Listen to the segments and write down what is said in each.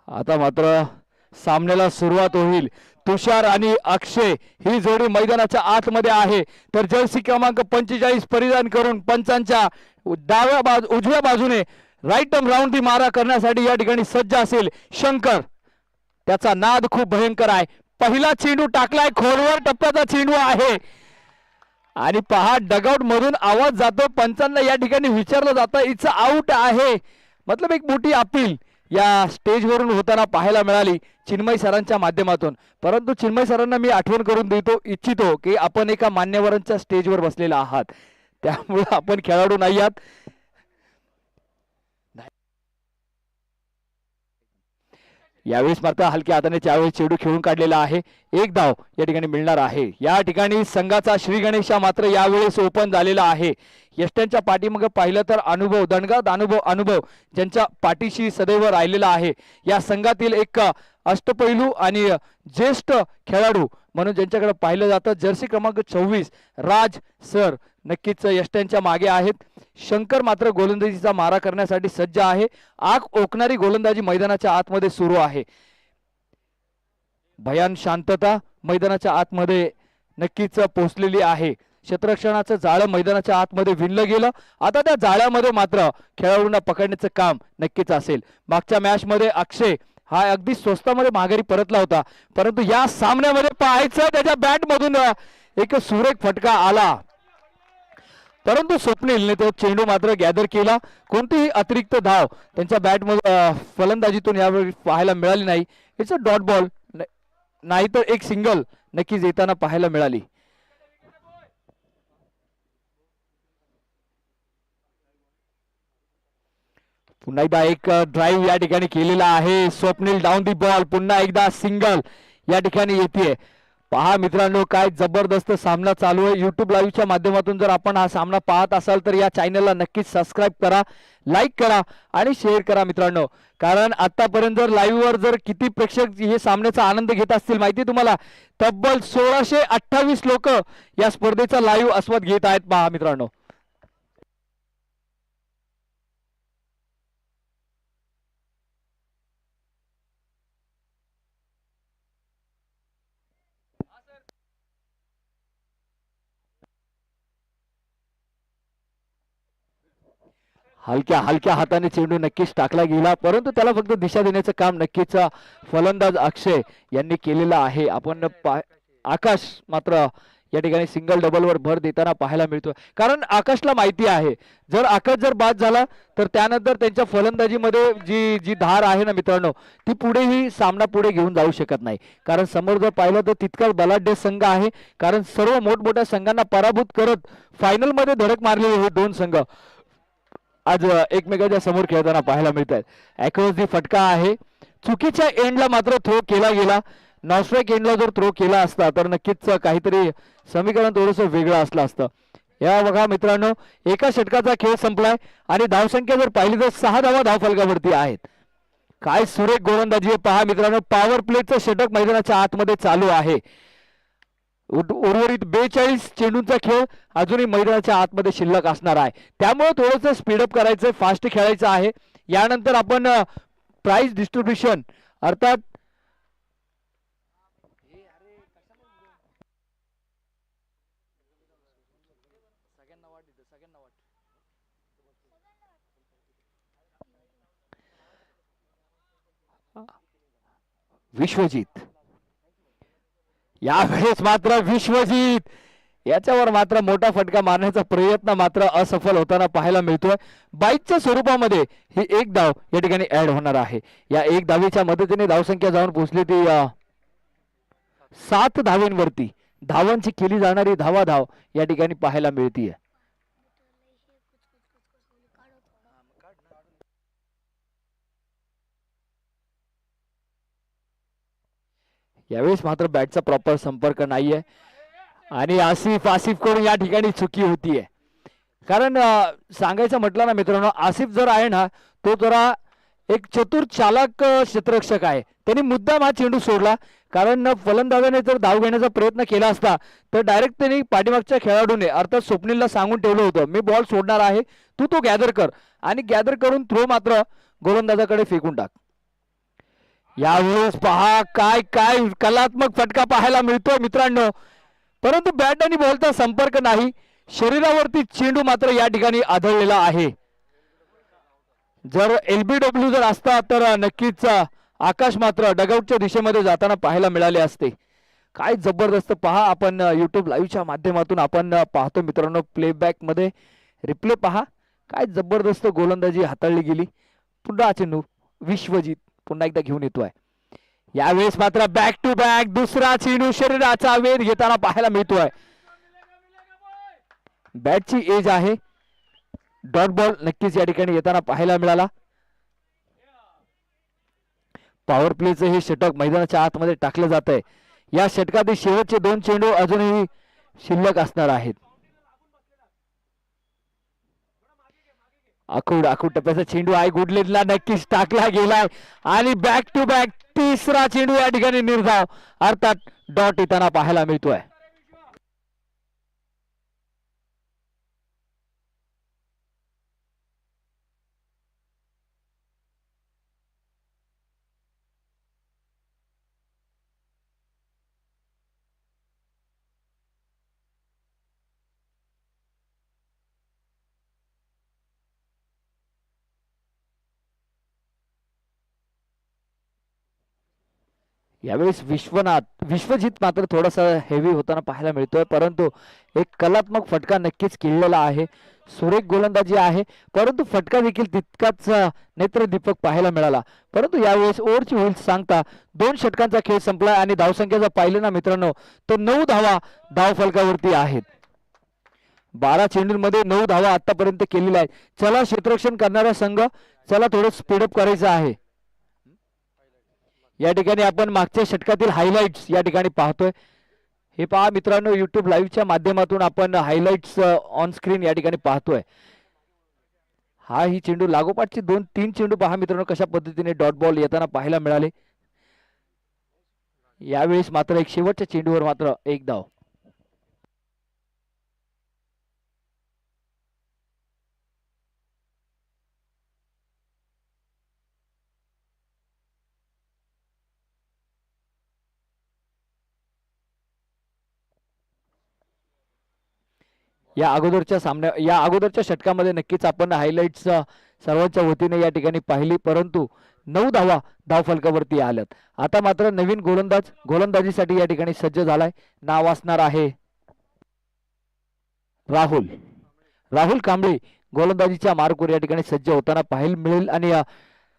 आता मात्र सामन्याला सुरुवात होईल। तुषार आणि अक्षय ही जोडी मैदानाच्या आतमध्ये आहे, तर जर्सी क्रमांक 45 परिधान करून पंचांच्या उजव्या बाजूने राईट टर्न राऊंड दी मारा करण्यासाठी या ठिकाणी सज्ज असेल शंकर। त्याचा नाद खूप भयंकर आहे। पहिला चेंडू टाकलाय, खोलवर टप्प्याचा चेंडू आहे आणि पहा डगआउट मधून आवाज जातो, पंचांना या ठिकाणी विचारलं जातं इट्स आउट आहे। मतलब एक मोठी अपील या स्टेजवरून होताना पाहायला मिळाली चिन्मय सरांच्या माध्यमातून। परंतु चिन्मय सरांना मी आठवण करून देतो इच्छितो की आपण एका मान्यवरांच्या स्टेजवर बसलेला आहात, त्यामुळे आपण खेळाडू नाही आहात। यावेळेस मात्र हलक्या हाताने त्यावेळेस चेंडू खेळून काढलेला आहे, एक धाव या ठिकाणी मिळणार आहे। या ठिकाणी संघाचा श्री गणेशा मात्र यावेळेस ओपन झालेला आहे। यष्ट्यांच्या पाठीमाग पाहिलं तर अनुभव दणगाद अनुभव ज्यांच्या पाठीशी सदैव राहिलेला आहे। या संघातील एक अष्टपैलू आणि ज्येष्ठ खेळाडू म्हणून ज्यांच्याकडे पाहिलं जातं जर्सी क्रमांक 24 राज सर नक्कीच यष्ट्यांच्या मागे आहेत। शंकर मात्र गोलंदाजीचा मारा करण्यासाठी सज्ज आहे। आग ओकणारी गोलंदाजी मैदानाच्या आतमध्ये सुरू आहे। भयान शांतता मैदानाच्या आतमध्ये नक्कीच पोहोचलेली आहे। क्षेत्ररक्षणाचं जाळं मैदानाच्या आतमध्ये विणलं गेलं, आता त्या जाळ्यामध्ये मात्र खेळाडूंना पकडण्याचं काम नक्कीच असेल। मागच्या मॅच मध्ये अक्षय हा अगदी स्वस्तामध्ये माघारी परतला होता, परंतु या सामन्यामध्ये पाहायचं त्याच्या बॅट मधून एक सुरेख फटका आला, परंतु स्वप्नीलने तो चेंडू मात्र गॅदर केला। कोणतीही अतिरिक्त धाव त्यांच्या बॅट फलंदाजीतून यावेळी पाहायला मिळाली नाही। इट्स अ डॉट बॉल, नाहीतर एक सिंगल नक्कीच येताना पाहायला मिळाली। पुन्हा एकदा एक ड्राइव्ह या ठिकाणी केलेला आहे स्वप्नील, डाऊन दी बॉल, पुन्हा एकदा सिंगल या ठिकाणी येते। पहा मित्रांनो काय जबरदस्त सामना चालू आहे। यूट्यूब लाईव्हच्या माध्यमातून जर आपण हा सामना पाहत असाल तर या चॅनलला नक्कीच सबस्क्राईब करा, लाईक करा आणि शेअर करा मित्रांनो, कारण आतापर्यंत जर लाईव्हवर जर किती प्रेक्षक हे सामन्याचा आनंद घेत असतील माहिती तुम्हाला, तब्बल 1628 लोक या स्पर्धेचा लाईव्ह आस्वाद घेत आहेत। पहा मित्रांनो, हलक्या हाताने चेंडू नक्कीच टाकला गेला, परंतु त्याला फक्त दिशा देण्याचं काम नक्कीच फलंदाज अक्षय यांनी केलेलं आहे। आपण आकाश मात्र या ठिकाणी सिंगल डबल वर भर देताना पाहायला मिळतो, कारण आकाशला माहिती आहे जर आकाश जर बाद झाला तर त्यानंतर त्यांच्या फलंदाजीमध्ये जी जी धार आहे ना मित्रांनो, ती पुढेही सामना पुढे घेऊन जाऊ शकत नाही। कारण समोर जर पाहिलं तर तितकाच बलाढ्य संघ आहे, कारण सर्व मोठमोठ्या संघांना पराभूत करत फायनल मध्ये धडक मारलेले हे दोन संघ आज एकमेकांच्या समोर खेळताना पाहायला मिळतात। अक्रॉस दी फटका आहे, चुकीच्या एंडला मात्र थ्रो केला गेला। नॉनस्ट्राईक एंडला जर थ्रो केला असता तर नक्कीच काहीतरी समीकरण थोडंसं वेगळं असलं असतं। या बघा मित्रांनो, एका षटकाचा खेळ संपलाय आणि धावसंख्या जर पाहिली तर 6 धावा धावफलकावरती आहेत। काय सुरेख गोलंदाजी आहे पहा मित्रांनो, पॉवर प्लेचं षटक मैदानाच्या आतमध्ये चालू आहे। उर्वरित 42 चेंडूंचा खेळ अजूनही मैदानाच्या आतमध्ये शिल्लक असणार आहे, त्यामुळे थोडंसं स्पीडअप करायचं, फास्ट खेळायचं आहे। यानंतर आपण प्राइज डिस्ट्रीब्युशन अर्थात विश्वजीत, यावेळेस मात्र विश्वजीत याच्यावर मात्र मोठा फटका मारण्याचा प्रयत्न मात्र असफल होताना पाहायला मिळतोय। बाईकच्या स्वरूपामध्ये ही एक धाव या ठिकाणी ऍड होणार आहे। या एक धावेच्या मदतीने धावसंख्या जाऊन पोहोचली ती 7 धावेंवरती। धावांची केली जाणारी धाव या ठिकाणी पाहायला मिळतीये। यावेळेस मात्र बॅटचा प्रॉपर संपर्क नाहीये आणि आसिफ कडून या ठिकाणी चुकी होतीये। कारण सांगायचं म्हटलं ना मित्रांनो, आसिफ जर आहे ना तो जरा एक चतुर चालक क्षेत्ररक्षक आहे। त्यांनी मुद्दाम हा चेंडू सोडला, कारण फलंदाजाने जर धाव घेण्याचा प्रयत्न केला असता तर डायरेक्ट त्यांनी पाठीमागच्या खेळाडूने अर्थात स्वप्नीलला सांगून ठेवलं होतं मी बॉल सोडणार आहे, तू तो गॅदर कर, आणि गॅदर करून थ्रो मात्र गोलंदाजाकडे फेकून टाक। यावेळेस पहा काय काय कलात्मक फटका पाहायला मिळतोय मित्रांनो, परंतु बॅट आणि बॉलचा संपर्क नाही, शरीरावरती चेंडू मात्र या ठिकाणी आढळलेला आहे. जर LBW जर असता तर नक्कीच आकाश मात्र डगआउटच्या दिशेमध्ये जाताना पाहायला मिळाले असते. काय जबरदस्त पहा, आपण YouTube लाईव्हच्या माध्यमातून आपण पाहतो मित्रांनो, प्लेबॅक मध्ये रिप्ले पहा, काय जबरदस्त गोलंदाजी हाताळली गेली. पुन्हा चेंडू विश्वजित पुन्हा एकदा घेऊन येतोय. यावेळेस मात्र बॅक टू बॅक दुसरा चेंडू शरीराचा वेध घेताना पाहायला मिळतोय. बॅटची एज आहे, डॉट बॉल नक्कीच या ठिकाणी येताना पाहायला मिळाला. पॉवर प्लेचं हे षटक मैदानाच्या आतमध्ये टाकलं जात आहे. या षटकातील शेवटचे 2 चेंडू अजूनही शिल्लक असणार आहेत. आखूड टप्प्याचा चेंडू आहे, गुडलेला नक्कीच टाकला गेलाय आणि बॅक टू बॅक तिसरा चेंडू या ठिकाणी निर्धाव अर्थात डॉट येताना पाहायला मिळतोय. यावेळेस विश्वजित मात्र थोडासा हेवी होताना पाहायला मिळतोय, परंतु एक कलात्मक फटका नक्कीच केलेला आहे. सुरेख गोलंदाजी आहे, परंतु फटका देखील तितकाच नेत्रदीपक पाहायला मिळाला. परंतु यावेळेस ओव्हरची होईल सांगता 2 षटकांचा खेळ संपलाय आणि धावसंख्या पाहिलं ना मित्रांनो, तो 9 धावा धाव फलकावरती आहेत. 12 चेंडूंमध्ये 9 धावा आतापर्यंत केलेल्या आहेत. चला क्षेत्ररक्षण करणारा संघ, चला थोडं स्पीडअप करायचं आहे. या ठिकाणी आपण मागच्या षटकातील हायलाइट्स या ठिकाणी पाहतोय. हे पहा मित्रांनो, YouTube लाईव्हच्या माध्यमातून आपण हायलाइट्स ऑन स्क्रीन या ठिकाणी पाहतोय. हा ही चेंडू लागोपाठचे 2-3 चेंडू पहा मित्रांनो कशा पद्धतीने डॉट बॉल येताना पाहायला मिळाले. यावेळेस मात्र एक शेवटच्या चेंडूवर मात्र 1 धाव. या अगोदरच्या षटकामध्ये नक्कीच आपण हायलाइट्स सर्वांच्या वतीने या ठिकाणी पाहिली, परंतु 9 धावा धाव फलकावरती आल्यात. आता मात्र नवीन गोलंदाजीसाठी या ठिकाणी सज्ज झालाय. नाव असणार आहे राहुल कांबळे. गोलंदाजीच्या मार्कवर या ठिकाणी सज्ज होताना पाहायला मिळेल आणि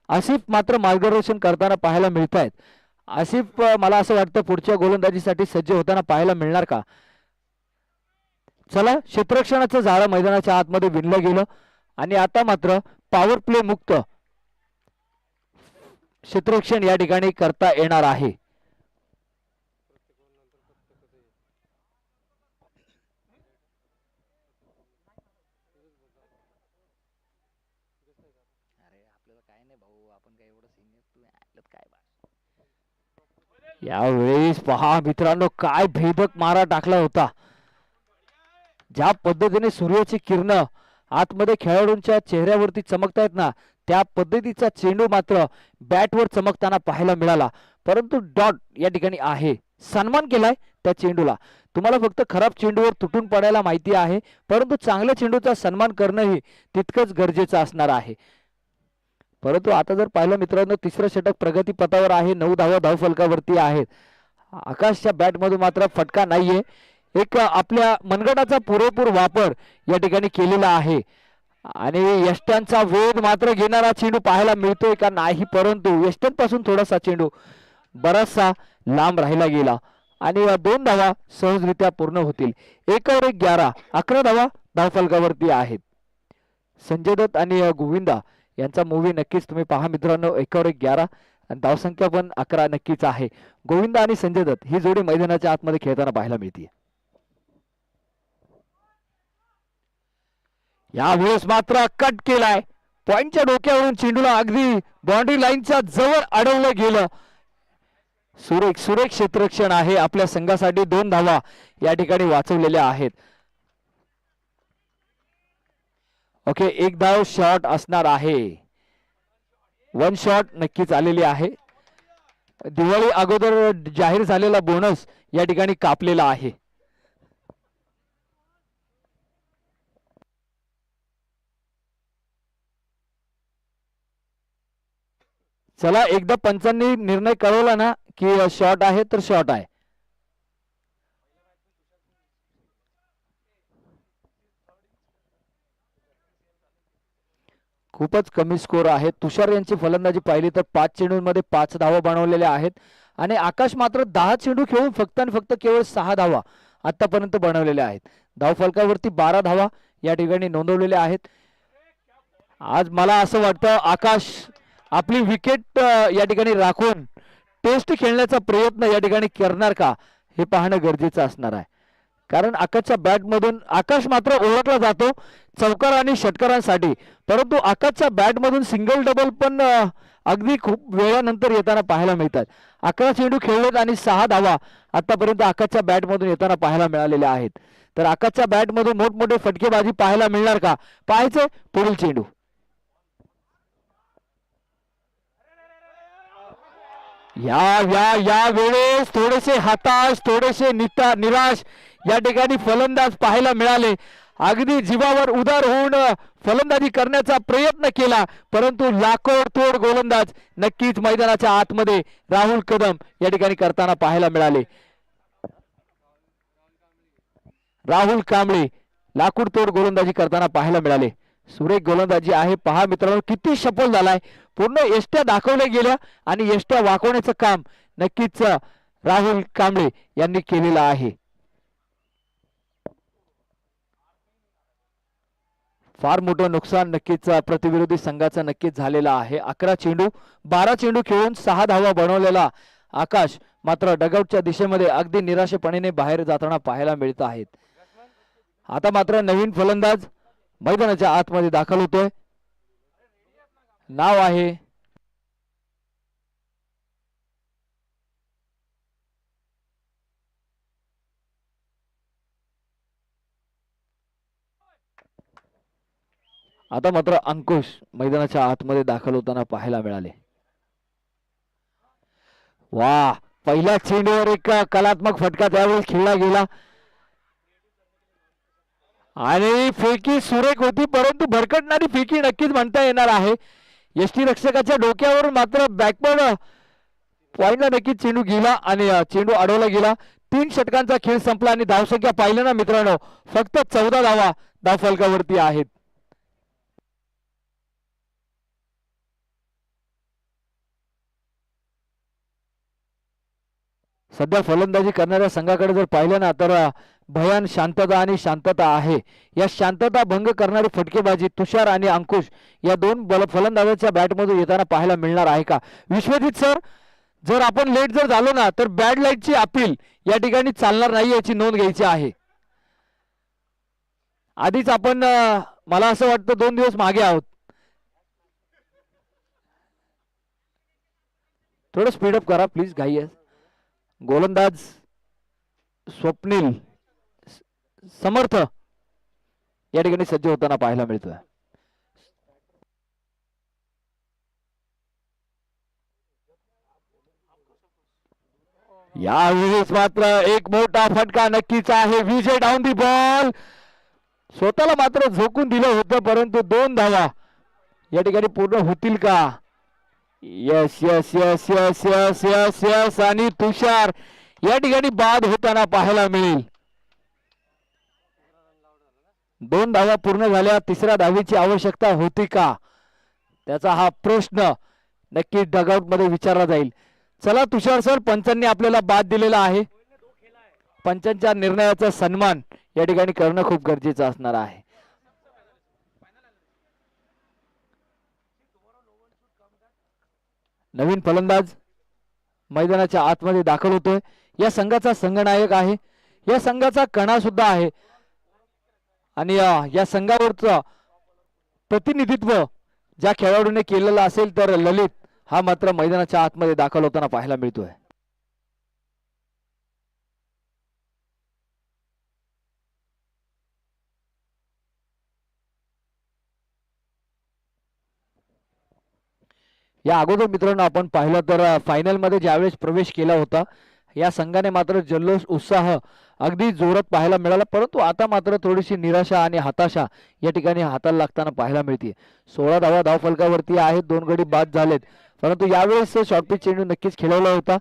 आसिफ मात्र मार्गदर्शन करताना पाहायला मिळत आहेत. आसिफ मला असं वाटतं पुढच्या गोलंदाजीसाठी सज्ज होताना पाहायला मिळणार का? चला, क्षेत्ररक्षणाचं जाळं मैदानाच्या आतमध्ये विणलं गेलं आणि आता मात्र पॉवर प्ले मुक्त क्षेत्ररक्षण या ठिकाणी करता येणार आहे. यावेळेस पहा मित्रांनो, काय भेदक मारा टाकला होता. ज्या पद्धतीने सूर्याची किरण आतमध्ये खेळाडूंच्या चेहऱ्यावरती चमकतायत ना, त्या पद्धतीचा चेंडू मात्र बॅटवर चमकताना पाहायला मिळाला. परंतु डॉट या ठिकाणी आहे, सन्मान केलाय त्या चेंडूला. तुम्हाला फक्त खराब चेंडूवर तुटून पडायला माहिती आहे, परंतु चांगल्या चेंडूचा सन्मान करणंही तितकंच गरजेचं असणार आहे. परंतु आता जर पाहिलं मित्रांनो, तिसरं षटक प्रगतीपथावर आहे. 9 धावा धाव फलकावरती आहेत. आकाशच्या बॅटमधून मात्र फटका नाहीये. एक आपल्या मनगटाचा पुरेपूर वापर या ठिकाणी केलेला आहे आणि यष्ट्यांचा वेध मात्र घेणारा चेंडू पाहायला मिळतोय का नाही, परंतु यष्ट्यांपासून थोडासा चेंडू बराचसा लांब राहिला गेला आणि 2 धावा सहजरित्या पूर्ण होतील. 1/11 11 धावा धावफलकावरती आहेत. संजय दत्त आणि गोविंदा यांचा मूवी नक्कीच तुम्ही पहा मित्रांनो. 1/11 आणि धावसंख्या पण 11 नक्कीच आहे. गोविंदा आणि संजय दत्त ही जोडी मैदानाच्या आतमध्ये खेळताना पाहायला मिळते. यावेळेस मात्र कट केलाय, पॉइंटच्या डोक्यावरून चेंडूला अगदी बाउंड्री लाईनच्या जवळ अडवलं गेलं. सुरेख क्षेत्ररक्षण आहे. आपल्या संघासाठी 2 धावा या ठिकाणी वाचवलेल्या आहेत. ओके, 1 धाव शॉट असणार आहे. 1 शॉट नक्कीच आलेली आहे. दिवाळी अगोदर जाहीर झालेला बोनस या ठिकाणी कापलेला आहे. चला एकदा पंचांनी निर्णय कळवला ना की शॉट आहे तर शॉट आहे. खूपच कमी स्कोर आहे. तुषार यांची फलंदाजी पाहिली तर 5 चेंडूंमध्ये 5 धावा बनवलेल्या आहेत आणि आकाश मात्र 10 चेंडू खेळून फक्त आणि फक्त केवळ 6 धावा आतापर्यंत बनवलेल्या आहेत. धावफलकावरती 12 धावा या ठिकाणी नोंदवलेल्या आहेत. आज मला असं वाटतं आकाश आपली विकेट या ठिकाणी राखून टेस्ट खेळण्याचा प्रयत्न या ठिकाणी करणार का हे पाहणं गरजेचं असणार आहे. कारण आकाशच्या बॅटमधून आकाश मात्र ओळखला जातो चौकार आणि षटकारांसाठी, परंतु आकाशच्या बॅटमधून सिंगल डबल पण अगदी खूप वेळानंतर येताना पाहायला मिळतात. 11 चेंडू खेळलेत आणि 6 धावा आतापर्यंत आकाशच्या बॅटमधून येताना पाहायला मिळालेल्या आहेत. तर आकाशच्या बॅटमधून मोठमोठे फटकेबाजी पाहायला मिळणार का, पाहायचं पुढील चेंडू. या वेळेस थोडेसे हताश, थोडेसे निराश या ठिकाणी फलंदाज पाहायला मिळाले. अगदी जीवावर उदार होऊन फलंदाजी करण्याचा प्रयत्न केला, परंतु लाकोडतोड गोलंदाज नक्कीच मैदानाच्या आतमध्ये राहुल कदम या ठिकाणी करताना पाहायला मिळाले. राहुल कांबळे लाकूडतोड गोलंदाजी करताना पाहायला मिळाले. सुरेख गोलंदाजी आहे. पहा मित्रांनो किती सफल झालाय. पूर्ण एष्ट्या दाखवल्या गेल्या आणि एष्ट्या वाकवण्याचं काम नक्कीच राहुल कांबळे यांनी केलेलं आहे. फार मोठं नुकसान नक्कीच प्रतिविरोधी संघाचं नक्कीच झालेलं आहे. 11 चेंडू 12 चेंडू खेळून 6 धावा बनवलेला आकाश मात्र डगआउटच्या दिशेमध्ये अगदी निराशेपणाने बाहेर जाताना पाहायला मिळत आहेत. आता मात्र नवीन फलंदाज मैदानाच्या आतमध्ये दाखल होतोय. नाव आहे आता मात्र अंकुश मैदानाच्या आतमध्ये दाखल होताना पाहायला मिळाले. वा, पहिल्या चेंडूवर एक कलात्मक फटका त्यावेळेस खेळला गेला आणि फेकी सुरेख होती, परंतु भरकटणारी फेकी नक्कीच म्हणता येणार आहे. यष्टी रक्षकाच्या डोक्यावर मात्र बॅकवर्ड पॉइंटला नक्कीच चेंडू गेला आणि चेंडू अडवला गेला. 3 षटकांचा खेळ संपला आणि धावसंख्या पाहिलं ना मित्रांनो, फक्त 14 धावा धावफलकावरती आहेत. सध्या फलंदाजी करणाऱ्या संघाकडे जर पाहिलं ना तर भयान शांतता आणि शांतता आहे. या शांतता भंग करणारी फटकेबाजी तुषार आणि अंकुश या दोन फलंदाजांच्या बॅटमधून येताना पाहायला मिळणार आहे का. विश्वजित सर, जर आपण लेट जर झालो ना तर बॅड लाईटची अपील या ठिकाणी चालणार नाही याची नोंद घ्यायची आहे. आधीच आपण मला असं वाटतं 2 दिवस मागे आहोत. थोडं स्पीडअप करा प्लीज, घाई आहे. गोलंदाज स्वप्नील समर्थ या ठिकाणी सज्ज होताना पाहायला मिळतोय. यावेळेस मात्र एक मोठा फटका नक्कीच आहे. विजय डाऊन दी बॉल स्वतःला मात्र झोकून दिलं होतं, परंतु 2 धावा या ठिकाणी पूर्ण होतील का. Yes yes yes yes yes yes yes आणि तुषार या ठिकाणी बाद होताना पाहायला मिळेल. 2 धावा पूर्ण झाल्या, तिसऱ्या धावीची आवश्यकता होती का, त्याचा हा प्रश्न नक्की डगआउट मध्ये विचारला जाईल. चला तुषार सर, पंचांनी आपल्याला बाद दिलेला आहे. पंचांच्या निर्णयाचा सन्मान या ठिकाणी करणं खूप गरजेचं असणार आहे. नवीन फलंदाज मैदानाच्या आतमध्ये दाखल होतोय. या संघाचा संघनायक आहे, या संघाचा कणा सुद्धा आहे आणि या संघावरचं प्रतिनिधित्व ज्या खेळाडूने केलेलं असेल तर ललित हा मात्र मैदानाच्या आतमध्ये दाखल होताना पाहायला मिळतोय. या अगोदर मित्रांनो आपण पाहिलं तर फायनल मध्ये ज्यावेळेस प्रवेश केला होता या संघाने मात्र जल्लोष उत्साह अगदी जोरात पाहायला मिळाला, परंतु आता मात्र थोडीशी निराशा आणि हताशा या ठिकाणी हाताला लागताना पाहायला मिळते. 16 धावा धावफलकावरती आहेत, 2 गडी बाद झालेत, परंतु यावेळेस शॉर्ट पिच चेंडू नक्कीच खेळवला होता.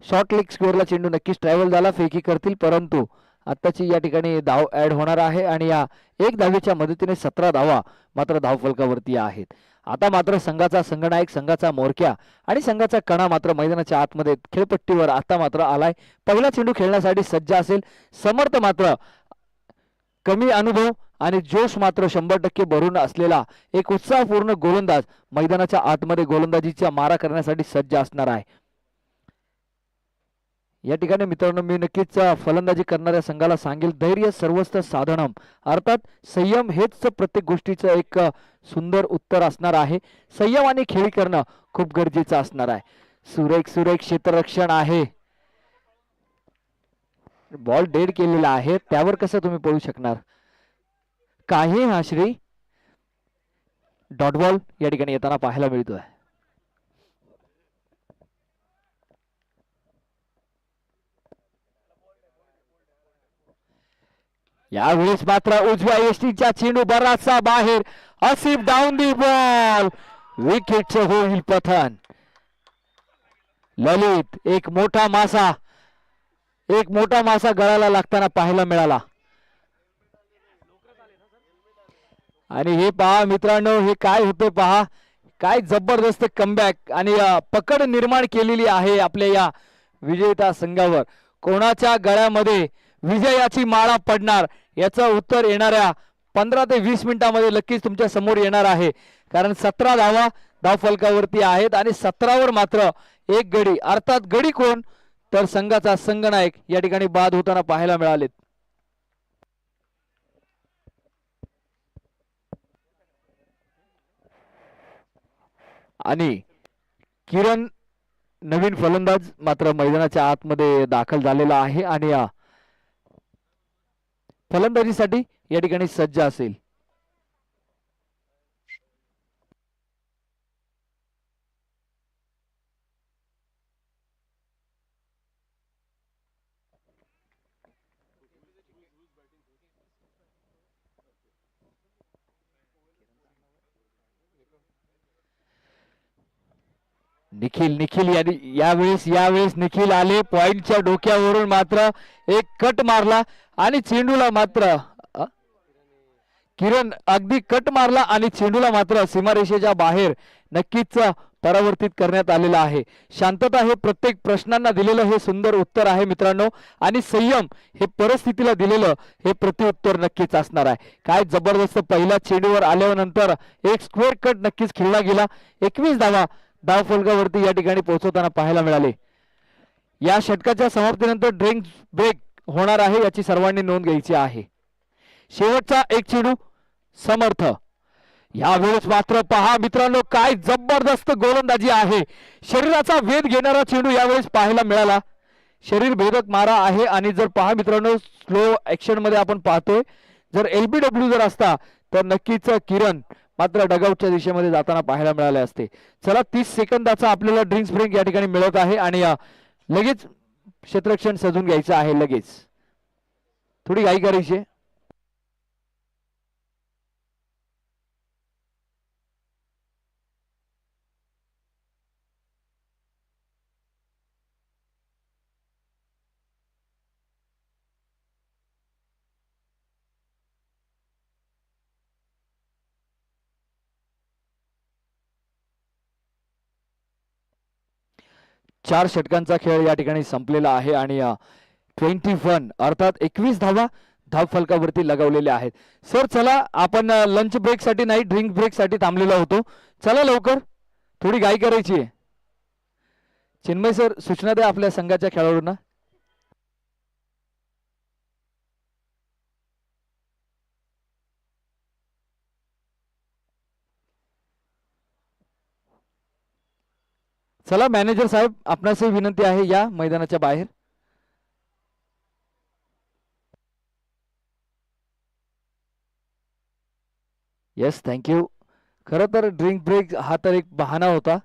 शॉर्ट लेग स्क्वेअरला चेंडू नक्कीच ट्रॅव्हल झाला, फेकी करतील, परंतु आत्ताची या ठिकाणी धाव ऍड होणार आहे आणि या एक धावेच्या मदतीने 17 धावा मात्र धावफलकावरती आहेत. आता मात्र संघाचा संघनायक, संघाचा मोरक्या आणि संघाचा कणा मात्र मैदानाच्या आतमध्ये खेळपट्टीवर आता मात्र आलाय. पहिला चेंडू खेळण्यासाठी सज्ज असेल. समर्थ मात्र कमी अनुभव आणि जोश मात्र 100% भरून असलेला एक उत्साहपूर्ण गोलंदाज मैदानाच्या आतमध्ये गोलंदाजीचा मारा करण्यासाठी सज्ज असणार आहे. या ठिकाणी मित्रांनो मी नक्कीच फलंदाजी करणाऱ्या संघाला सांगेल, धैर्य सर्वस्व साधनम, अर्थात संयम हेच प्रत्येक गोष्टीचं एक सुंदर उत्तर असणार आहे. संयम आणि खेळी करणं खूप गरजेचं असणार आहे. सुरेख सुरेख क्षेत्ररक्षण आहे. बॉल डेड केलेला आहे, त्यावर कसं तुम्ही पळू शकणार? काही हा श्री डॉट बॉल या ठिकाणी येताना पाहायला मिळतोय. यावेळेस मात्र उजव्या यष्टीच्या चेंडू बराचसा बाहेर, आसिफ डाऊन दी बॉल, विकेटचे होईल पतन. ललित एक मोठा मासा गळाला लागताना पाहायला मिळाला. आणि हे पहा मित्रांनो, हे काय होते पहा, काय जबरदस्त कमबॅक आणि पकड निर्माण केलेली आहे आपल्या या विजेता संघावर. कोणाच्या गळ्यामध्ये विजयाची माळा पडणार याचं उत्तर येणाऱ्या 15 ते 20 मिनिटांमध्ये नक्कीच तुमच्या समोर येणार आहे. कारण 17 धावा धावफलकावरती आहेत आणि 17 वर मात्र एक गडी, अर्थात गडी कोण तर संघाचा संघनायक या ठिकाणी बाद होताना पाहायला मिळालेत. आणि किरण नवीन फलंदाज मात्र मैदानाच्या आतमध्ये दाखल झालेला आहे आणि फलंदाजीसाठी या ठिकाणी सज्ज असेल. निखिल यावेळेस निखिल आले, पॉइंटच्या डोक्यावरून मात्र एक कट मारला आणि चेंडूला मात्र किरण अगदी कट मारला आणि चेंडूला मात्र सीमारेषेच्या बाहेर नक्कीच परावर्तित करण्यात आलेला आहे. शांतता हे प्रत्येक प्रश्नांना दिलेलं हे सुंदर उत्तर आहे मित्रांनो, आणि संयम हे परिस्थितीला दिलेलं हे प्रत्युत्तर नक्कीच असणार आहे. काय जबरदस्त पहिल्या चेंडूवर आल्यानंतर एक स्क्वेअर कट नक्कीच खेळला गेला. 21 धावा धावफलकावरती या ठिकाणी पोहोचवताना पाहायला मिळाले. या षटकाच्या समाप्तीनंतर ड्रिंक ब्रेक होणार आहे, याची सर्वांनी नोंद घ्यायची आहे. शेवटचा एक चेंडू समर्थ. यावेळेस मात्र पहा मित्रांनो, काय जबरदस्त गोलंदाजी आहे. शरीराचा वेध घेणारा चेंडू यावेळेस पाहायला मिळाला. शरीर भेदक मारा आहे आणि जर पहा मित्रांनो, स्लो ऍक्शन मध्ये आपण पाहतोय, जर LBW जर असता तर नक्कीच किरण मात्र डगआउटच्या दिशेमध्ये जाताना पाहायला मिळाले असते. चला 30 सेकंदाचा आपल्याला ड्रिंक्स ब्रेक या ठिकाणी मिळत आहे आणि लगेच क्षेत्ररक्षण सजून घ्यायचं आहे. लगेच थोडी घाई करायची. 4 षटकांचा खेळ या ठिकाणी संपलेला आहे आणि 21 अर्थात 21 धावा धावफलकावरती लगावलेल्या आहेत. सर चला, आपण लंच ब्रेक साठी नाही, ड्रिंक ब्रेक साठी थांबलेलो होतो. चला लवकर, थोडी घाई करायची आहे. चिन्मय सर, सूचना द्या आपल्या संघाच्या खेळाडूंना. चला मॅनेजर साहेब, आपणासही विनंती आहे, या मैदानाच्या बाहेर. Yes, thank you. खरं तर ड्रिंक ब्रेक हा तर एक बहाणा होता,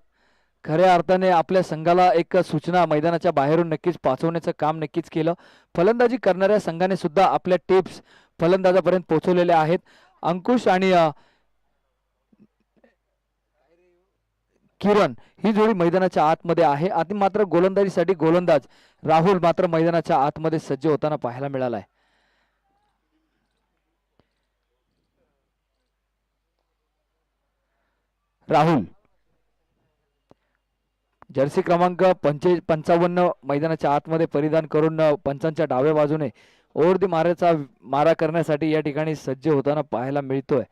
खऱ्या अर्थाने आपल्या संघाला एक सूचना मैदानाच्या बाहेरून नक्कीच पाठवण्याचं काम नक्कीच केलं. फलंदाजी करणाऱ्या संघाने सुद्धा आपल्या टिप्स फलंदाजापर्यंत पोहोचवलेल्या आहेत. अंकुश आणि किरण ही जोडी मैदानाच्या आतमध्ये आहे. आणि मात्र गोलंदाजीसाठी गोलंदाज राहुल मात्र मैदानाच्या आतमध्ये सज्ज होताना पाहायला मिळालाय. राहुल जर्सी क्रमांक 55 मैदानाच्या आतमध्ये परिधान करून पंचांच्या डाव्या बाजूने ओव्हर दी मारा करण्यासाठी या ठिकाणी सज्ज होताना पाहायला मिळतोय.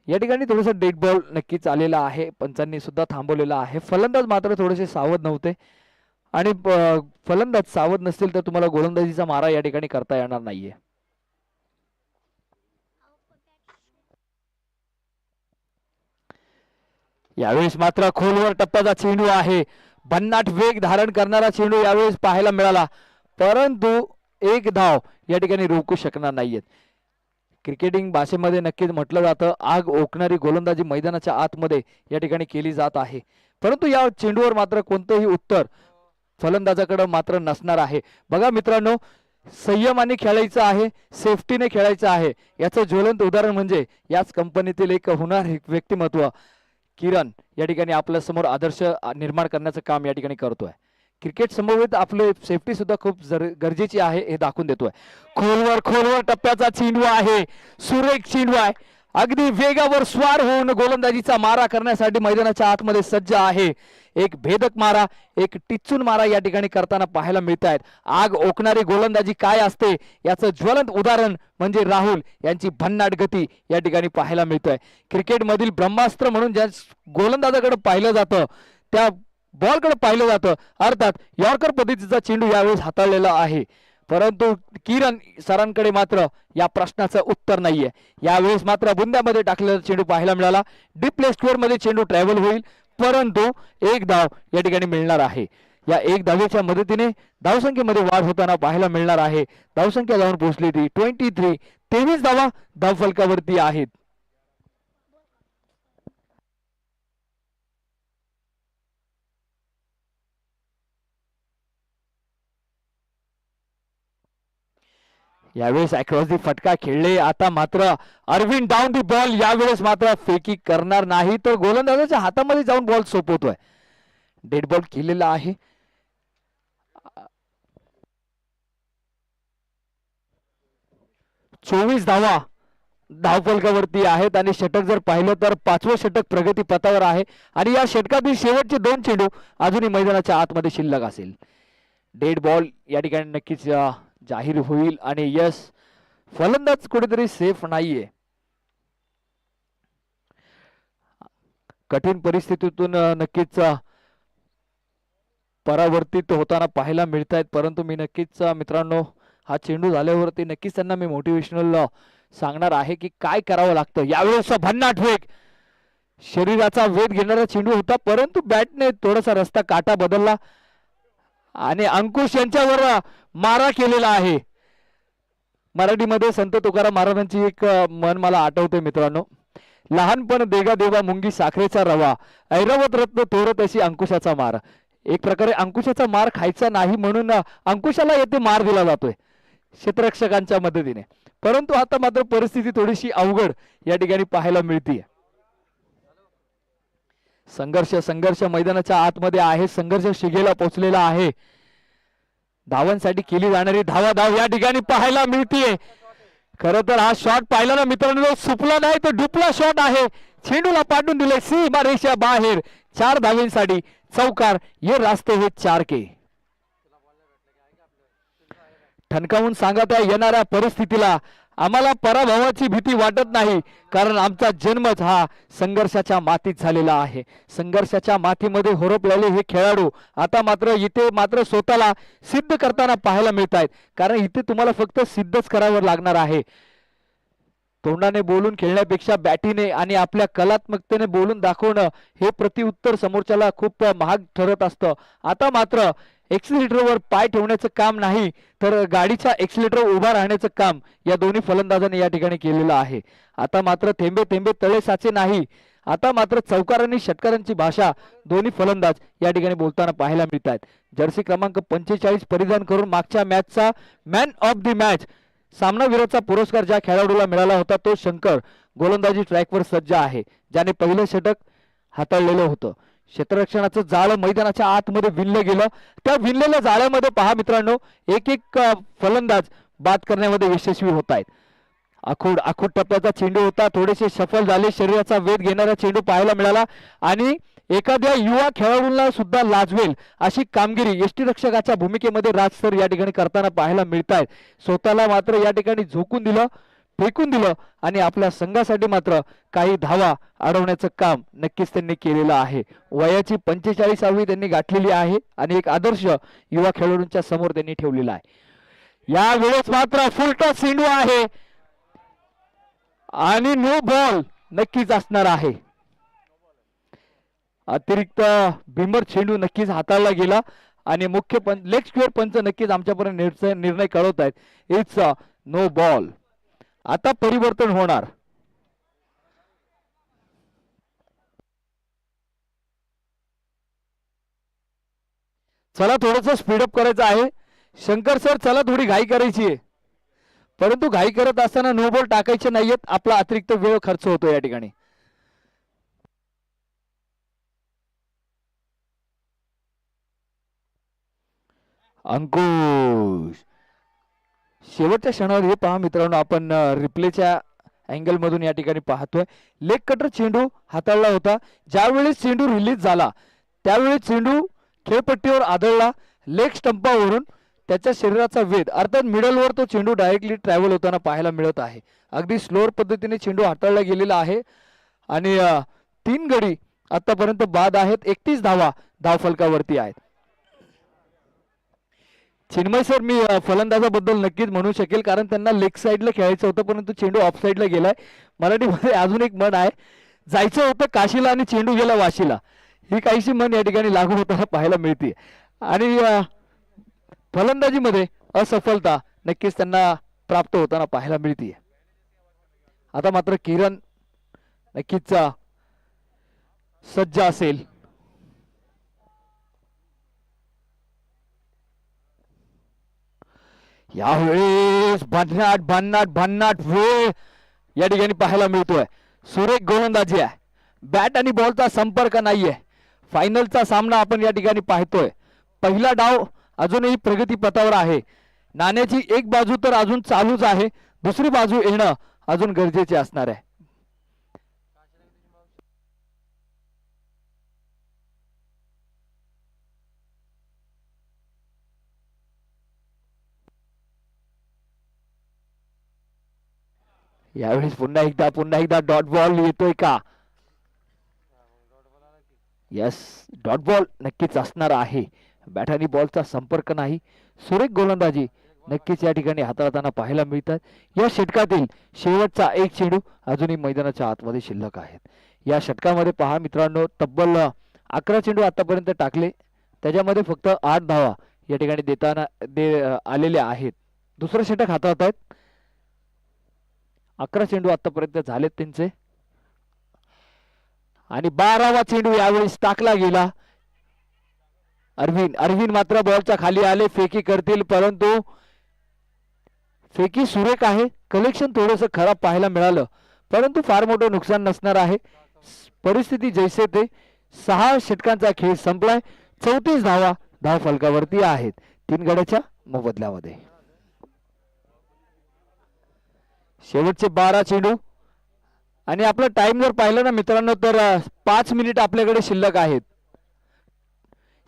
या ठिकाणी थोडासा डेड बॉल नक्कीच आलेला आहे. पंचांनी सुद्धा थांबवलेला आहे. फलंदाज मात्र थोडेसे सावध नव्हते आणि फलंदाज सावध नसतील तर तुम्हाला गोलंदाजीचा मारा या ठिकाणी करता येणार नाहीये. यावेळेस मात्र खोलवर टप्प्याचा चेंडू आहे. भन्नाट वेग धारण करणारा चेंडू यावेळेस पाहायला मिळाला, परंतु एक धाव या ठिकाणी रोखू शकणार नाहीयेत. क्रिकेटिंग भाषेमध्ये नक्कीच म्हटलं जातं आग ओकणारी गोलंदाजी मैदानाच्या आतमध्ये या ठिकाणी केली जात आहे, परंतु या चेंडूवर मात्र कोणतेही उत्तर फलंदाजाकडे मात्र नसणार आहे. बघा मित्रांनो, संयमाने खेळायचं आहे, सेफ्टीने खेळायचं आहे. याचं ज्वलंत उदाहरण म्हणजे याच कंपनीतील एक होणारे व्यक्तिमत्व किरण या ठिकाणी आपल्या समोर आदर्श निर्माण करण्याचं काम या ठिकाणी करतोय. क्रिकेट समवेत आपले सेफ्टी सुद्धा खूप गरजेची आहे हे दाखवून देतोय. खोलवर टप्प्याचा चेंडू आहे. सुरेख चेंडू आहे. अगदी वेगावर स्वार होऊन गोलंदाजीचा मारा करण्यासाठी मैदानाच्या आतमध्ये सज्ज आहे. एक भेदक मारा, एक टिच्चून मारा या ठिकाणी करताना पाहायला मिळत आहेत. आग ओकणारी गोलंदाजी काय असते याचं ज्वलंत उदाहरण म्हणजे राहुल यांची भन्नाट गती या ठिकाणी पाहायला मिळतोय. क्रिकेटमधील ब्रह्मास्त्र म्हणून ज्या गोलंदाजाकडे पाहिलं जातं त्या बॉलकडे पाहिलं जातं. अर्थात यॉर्कर पद्धतीचा चेंडू यावेळेस हाताळलेला आहे, परंतु किरण सरांकडे मात्र या प्रश्नाचं उत्तर नाहीये. यावेळेस मात्र बुंद्यामध्ये टाकलेला चेंडू पाहायला मिळाला. डीप प्ले स्क्वेअर मध्ये चेंडू ट्रॅव्हल होईल, परंतु एक धाव या ठिकाणी मिळणार आहे. या एक धावेच्या मदतीने धावसंख्येमध्ये वाढ होताना पाहायला मिळणार आहे. धावसंख्या जाऊन पोहोचली ती 23. 23 धावा धावफलकावरती आहेत. यावेळेस अक्रॉस दी फटका खेळले. आता मात्र अरविंद डाऊन दी बॉल. यावेळेस मात्र फेकी करणार नाही, तर गोलंदाजाच्या हातामध्ये जाऊन बॉल सोपवतोय. डेड बॉल केलेला आहे. चोवीस धावा धावफलकावरती आहेत आणि षटक जर पाहिलं तर 5वं षटक प्रगती पथावर आहे आणि या षटकातील शेवटचे 2 चेंडू अजूनही मैदानाच्या आतमध्ये शिल्लक असेल. डेड बॉल या ठिकाणी नक्कीच जाहीर होईल आणि यस, फलंदाज कुठेतरी सेफ नाहीये. कठीण परिस्थितीतून नक्कीच परावर्तित होताना पाहायला मिळत आहेत, परंतु मी नक्कीच मित्रांनो हा चेंडू झाल्यावरती नक्कीच त्यांना मी मोटिवेशनल सांगणार आहे की काय करावं लागतं. यावेळेस भन्नाट वेग, शरीराचा वेध घेणारा चेंडू होता, परंतु बॅटने थोडासा रस्ता काटा बदलला आणि अंकुश यांच्यावर मारा केलेला आहे. मराठीमध्ये संत तुकाराम महाराजांची एक मन मला आठवते मित्रांनो, लहानपण देगा देवा मुंगी साखरेचा रवा, ऐरावत रत्न तोरत अशी अंकुशाचा मार. एक प्रकारे अंकुशाचा मार खायचा नाही म्हणून अंकुशाला येथे मार दिला जातोय क्षेत्ररक्षकांच्या मदतीने, परंतु आता मात्र परिस्थिती थोडीशी अवघड या ठिकाणी पाहायला मिळते. संघर्ष मैदानाच्या आतमध्ये आहे. संघर्ष शिगेला पोहोचलेला आहे. धावांसाठी केली जाणारी धाव या ठिकाणी पाहायला मिळतीये. खरं तर हा शॉट पाहिला ना मित्रांनो, सुपला नाही तो डुपला शॉट आहे. चेंडूला पाठवून दिले सीमा रेषा बाहेर. 4 धावेंसाठी चौकार. ये रास्ते हे 4 के. ठणकावून सांगत आहे येणाऱ्या परिस्थितीला आम्हाला पराभवाची भीती वाटत नाही, कारण आमचा जन्मच हा संघर्षाच्या मातीत झालेला आहे. संघर्षाच्या मातीमध्ये होरपलेले हे खेळाडू आता मात्र इथे मात्र स्वतःला सिद्ध करताना पाहायला मिळत आहेत, कारण इथे तुम्हाला फक्त सिद्धच करावं लागणार आहे. तोंडाने बोलून खेळण्यापेक्षा बॅटीने आणि आपल्या कलात्मकतेने बोलून दाखवणं हे प्रतिउत्तर समोरच्याला खूप महाग ठरत असतं. आता मात्र एक्सिलेटरवर पाय ठेवण्याचं काम नाही, तर गाडीच्या एक्सिलेटर उभा राहण्याचं काम या दोन्ही फलंदाजांनी या ठिकाणी केलेलं आहे. आता मात्र थेंबे थेंबे तळे साचे नाही. आता मात्र चौकार आणि षटकारांची भाषा दोन्ही फलंदाज या ठिकाणी बोलताना पाहायला मिळत आहेत. जर्सी क्रमांक 45 परिधान करून मागच्या मॅचचा मॅन ऑफ द मॅच सामनावीराचा पुरस्कार ज्या खेळाडूला मिळाला होता तो शंकर गोलंदाजी ट्रॅकवर सज्ज आहे, ज्याने पहिलं षटक हाताळलेलं होतं. क्षेत्ररक्षणाचं जाळं मैदानाच्या आतमध्ये विणलं गेलं. त्या विणलेल्या जाळ्यामध्ये पहा मित्रांनो, एक एक फलंदाज बाद करण्यामध्ये यशस्वी होत आहेत. आखूड टप्प्याचा चेंडू होता, थोडेसे सफल झाले, शरीराचा वेध घेणारा चेंडू पाहायला मिळाला आणि एखाद्या युवा खेळाडूला सुद्धा लाजवेल अशी कामगिरी यष्टीरक्षकाच्या भूमिकेमध्ये राज सर या ठिकाणी करताना पाहायला मिळत आहेत. स्वतःला मात्र या ठिकाणी झोकून दिलं, फेकून दिलं आणि आपल्या संघासाठी मात्र काही धावा अडवण्याचं काम नक्कीच त्यांनी केलेलं आहे. वयाची 45वी त्यांनी गाठलेली आहे आणि एक आदर्श युवा खेळाडूंच्या समोर त्यांनी ठेवलेला आहे. यावेळेस मात्र फुलटॉस चेंडू आहे आणि नो बॉल नक्कीच असणार आहे. अतिरिक्त बिंबर चेंडू नक्कीच हाताळला गेला आणि मुख्य पंच लेग स्क्वेअर पंच नक्कीच आमच्यापर्यंत निर्णय कळवत आहेत. It's no ball. आता परिवर्तन होणार. चला थोडंसं स्पीडअप करायचं आहे. शंकर सर चला थोडी घाई करायची आहे, परंतु घाई करत असताना नो बॉल टाकायचे नाहीयेत. आपला अतिरिक्त वेळ खर्च होतो या ठिकाणी. अंकुश शेवटच्या क्षणावर हे पहा मित्रांनो, आपण रिप्लेच्या अँगल मधून या ठिकाणी पाहतोय. लेग कटर चेंडू हाताळला होता. ज्यावेळी चेंडू रिलीज झाला त्यावेळी चेंडू खेळपट्टीवर आदळला. लेग स्टंपावरून त्याच्या शरीराचा वेध अर्थात मिडलवर तो चेंडू डायरेक्टली ट्रॅव्हल होताना पाहायला मिळत आहे. अगदी स्लोअर पद्धतीने चेंडू हाताळला गेलेला आहे आणि 3 गडी आतापर्यंत बाद आहेत. 31 धावा धावफलकावरती आहेत. चिन्मय सर, मी फलंदाजाबद्दल नक्कीच म्हणू शकेल कारण त्यांना लेग साईडला खेळायचं होतं परंतु चेंडू ऑफ साईडला गेलाय. मराठीमध्ये अजून एक म्हण आहे, जायचं होतं काशीला आणि चेंडू गेला वाशीला. ही काहीशी म्हण या ठिकाणी लागू होताना पाहायला मिळते आणि फलंदाजीमध्ये असफलता नक्कीच त्यांना प्राप्त होताना पाहायला मिळते. आता मात्र किरण नक्कीच सज्ज असेल. यावेळेस भन्नाट वेळ या ठिकाणी पाहायला मिळतोय. सुरेख गोलंदाजी आहे, बॅट आणि बॉलचा संपर्क नाहीये. फायनलचा सामना आपण या ठिकाणी पाहतोय. पहिला डाव अजूनही प्रगती पथावर आहे. नाण्याची एक बाजू तर अजून चालूच आहे, दुसरी बाजू येणं अजून गरजेचे असणार आहे. यावेळेस पुन्हा एकदा डॉट बॉल येतोय का? यस, डॉट बॉल नक्कीच असणार आहे. बॅट आणि बॉलचा संपर्क नाही. सुरेख गोलंदाजी नक्कीच या ठिकाणी हाताळताना पाहायला मिळतात. या षटकातील शेवटचा एक चेंडू अजूनही मैदानाच्या आतमध्ये शिल्लक आहेत. या षटकामध्ये पहा मित्रांनो, तब्बल 11 चेंडू आतापर्यंत टाकले, त्याच्यामध्ये फक्त 8 धावा या ठिकाणी आलेल्या आहेत. दुसरं षटक हाताळत आहेत. 11 चेंडू आतापर्यंत झालेत त्यांचे आणि 12वा चेंडू यावेळेस टाकला गेला. अरविंद मात्र बॉलच्या खाली आले, फेकी करतील परंतु फेकी सुरेख आहे. कलेक्शन थोडंसं खराब पाहायला मिळालं परंतु फार मोठं नुकसान नसणार आहे. परिस्थिती जैसे ते. 6 षटकांचा खेळ संपलाय. 34 धावा धाव फलकावरती आहेत 3 गड्याच्या मोबदल्यामध्ये. शेवटचे 12 चेंडू आणि आपला टाइम जर पाहिलं ना मित्रांनो तर 5 मिनिट आपल्याकडे शिल्लक आहेत.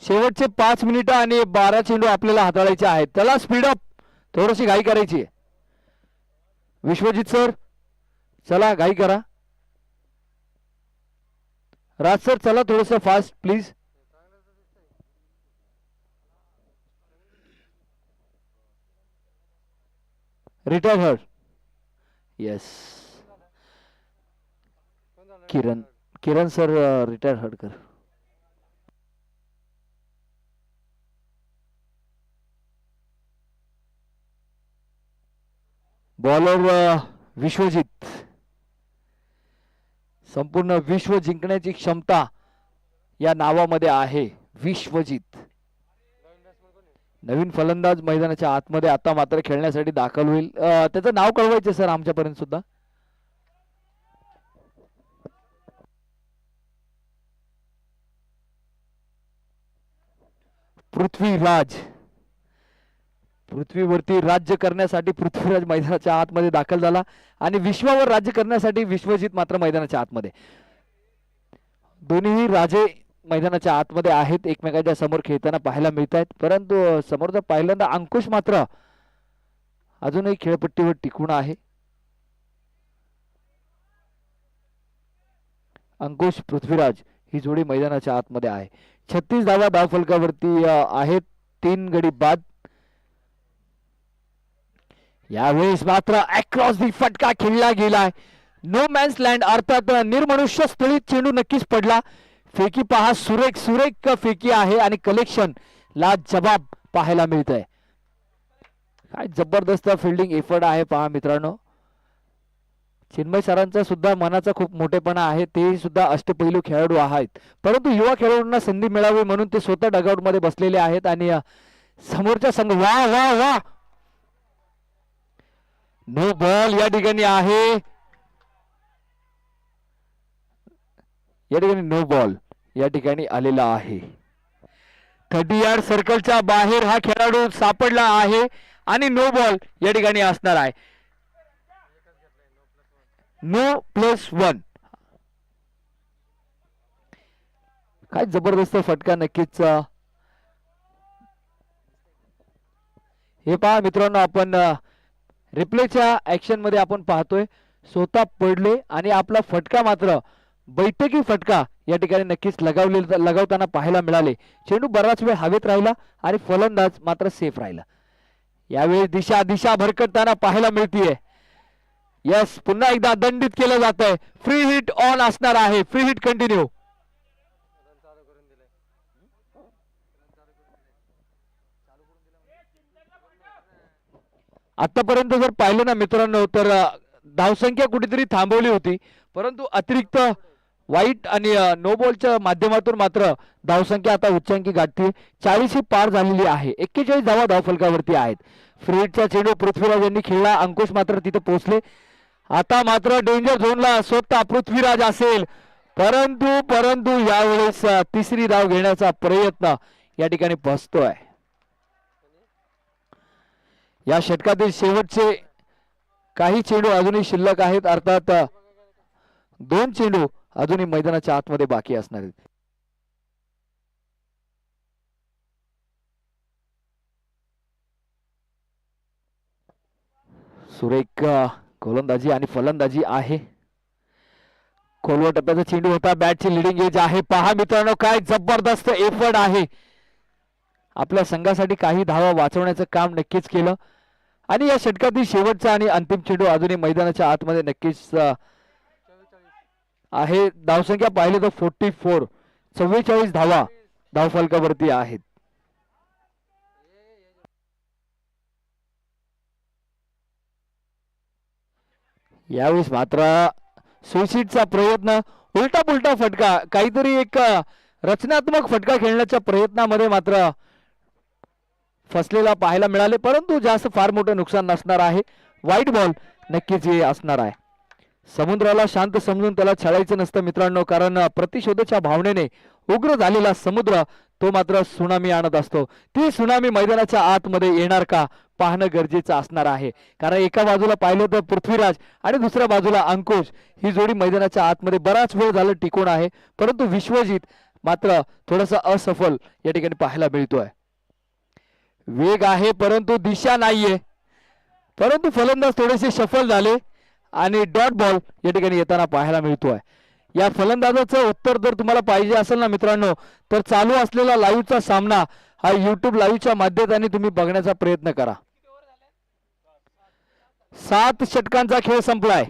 शेवटचे 5 मिनिटं आणि 12 चेंडू आपल्याला हाताळायचे आहेत. त्याला स्पीडअप, थोडीशी घाई करायची आहे. विश्वजित सर चला घाई करा. राज सर चला थोडंसं fast please. Retire hurt. Yes, Kiran sir retire हडकर. बॉलर विश्वजित. संपूर्ण विश्व जिंकण्याची क्षमता या नावामध्ये आहे, विश्वजित. नवीन फलंदाज मैदानाच्या आतमध्ये आता मात्र खेळण्यासाठी दाखल होईल. त्याचं नाव कळवायचे सर आमच्यापर्यंत सुद्धा. पृथ्वीराज. पृथ्वीवरती राज्य करण्यासाठी पृथ्वीराज मैदानाच्या आतमध्ये दाखल झाला आणि विश्वावर राज्य करण्यासाठी विश्वजित मात्र मैदानाच्या आतमध्ये. दोन्ही राजे मैदानाच्या आतमध्ये आहेत, एकमेकांच्या समोर खेळताना पाहायला मिळत आहेत. परंतु समोरचा पहिल्यांदा अंकुश मात्र अजूनही खेळपट्टीवर टिकून आहे. अंकुश पृथ्वीराज ही जोडी मैदानाच्या आतमध्ये आहे. 36 धावा धावफलकावरती आहेत, 3 गडी बाद. यावेळेस मात्र अक्रॉस दी फटका खेळला गेलाय. नो मॅन्स लँड अर्थात निर्मनुष्य स्थळी चेंडू नक्कीच पडला. फेकी पहा, सुरेख सुरेख फेकी आहे आणि कलेक्शन ला जबाब पाहायला मिळत आहे. काय जबरदस्त फिल्डिंग एफर्ट आहे पहा मित्रांनो. चिन्मय सरांचा सुद्धा मनाचा खूप मोठेपणा आहे, ते सुद्धा अष्टपैलू खेळाडू आहेत. परंतु युवा खेळाडूंना संधी मिळावी म्हणून ते स्वतः डगआउट मध्ये बसलेले आहेत आणि समोरच्या संघ वा वा वा नो बॉल या ठिकाणी आहे. या ठिकाणी नो बॉल या ठिकाणी आलेला आहे. 30 यार्ड सर्कलच्या बाहेर हा खेळाडू सापडला आहे आणि नो बॉल या ठिकाणी असणार आहे. नो +1. काय जबरदस्त फटका नक्कीच. हे पहा मित्रांनो, आपण रिप्लेच्या ऍक्शन मध्ये आपण पाहतोय स्वतः पडले आणि आपला फटका मात्र बैठकी फटका या ठिकाणी नक्कीच लगावताना पाहायला मिळाले. चेंडू बराच वेळ हवेत राहिला आणि फलंदाज मात्र सेफ राहिला. यावेळी दिशा भरकटताना पाहायला मिळतीये. यस, पुन्हा एकदा दंडित केलं जात आहे. फ्री हिट ऑन असणार आहे. Free hit continue. आतापर्यंत जर पाहिलं ना मित्रांनो तर धावसंख्या कुठेतरी थांबवली होती, परंतु अतिरिक्त वाईट आणि नो बॉलच्या माध्यमातून मात्र धावसंख्या आता उच्चांकी गाठते. 40 ही पार झालेली आहे. 41 धावा धावफलकावरती आहेत. फ्री हिटचा चेंडू पृथ्वीराज यांनी खेळला. अंकुश मात्र तिथे पोहोचले. आता मात्र डेंजर झोनला स्वतः पृथ्वीराज असेल, परंतु यावेळेस तिसरी धाव घेण्याचा प्रयत्न या ठिकाणी बसतोय. या षटकातील शेवटचे काही चेंडू अजूनही शिल्लक आहेत, अर्थात 2 चेंडू अजूनही मैदानाच्या आतमध्ये बाकी असणार आहेत. सुरेख गोलंदाजी आणि फलंदाजी आहे. खोलवर टप्प्याचा चेंडू होता. बॅटची लिडिंग एज आहे. पहा मित्रांनो, काय जबरदस्त एफर्ट आहे. आपल्या संघासाठी काही धावा वाचवण्याचं काम नक्कीच केलं आणि या षटकातील शेवटचा आणि अंतिम चेंडू अजूनही मैदानाच्या आतमध्ये नक्कीच आहे. धावसंख्या पाहिली तर 44, 44 धावा धावफलकावरती आहेत. यावेळेस मात्र सुईसीडचा प्रयत्न, उलटा पुलटा फटका, काहीतरी एक रचनात्मक फटका खेळण्याच्या प्रयत्नामध्ये मात्र फसलेला पाहायला मिळाले, परंतु जास्त फार मोठं नुकसान नसणार आहे. वाईट बॉल नक्कीच हे असणार आहे. समुद्राला शांत समजून त्याला छळायचं नसतं मित्रांनो, कारण प्रतिशोधाच्या भावनेने उग्र झालेला समुद्र तो मात्र सुनामी आणत असतो. ती सुनामी मैदानाच्या आतमध्ये येणार का पाहणं गरजेचं असणार आहे, कारण एका बाजूला पाहिलं तर पृथ्वीराज आणि दुसऱ्या बाजूला अंकुश ही जोडी मैदानाच्या आतमध्ये बराच वेळ झालं टिकून आहे, परंतु विश्वजित मात्र थोडासा असफल या ठिकाणी पाहायला मिळतोय. वेग आहे परंतु दिशा नाहीये, परंतु फलंदाज थोडेसे सफल झाले आणि डॉट बॉल या ठिकाणी येताना पाहायला मिळतोय. या फलंदाजाचं उत्तर जर तुम्हाला पाहिजे असेल ना मित्रांनो, तर चालू असलेला लाईव्हचा सामना हा YouTube लाईव्हच्या माध्यमाने तुम्ही बघण्याचा प्रयत्न करा. 7 षटकांचा खेळ संपलाय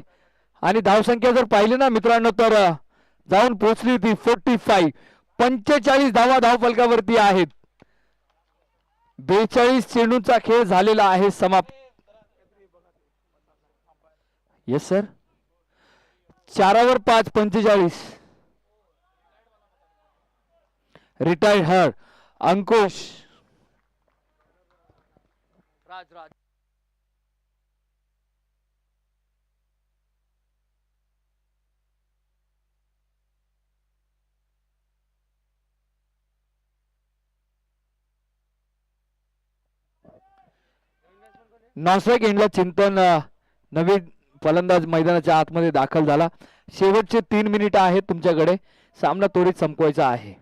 आणि धावसंख्या जर पाहिली ना मित्रांनो तर जाऊन पोहोचली होती 45. 45 धावा धावफलकावरती आहेत. 42 चेंडूंचा खेळ झालेला आहे समाप्त. Yes sir. 4 5 45. रिटायर्ड हर अंकुश राज नॉनस्ट्राईक एंडला चिंतन नवीन फलंदाज मैदानाच्या आतमध्ये दाखल झाला. शेवटचे 3 मिनिट आहेत तुमच्याकडे. सामना त्वरित संपवायचा आहे.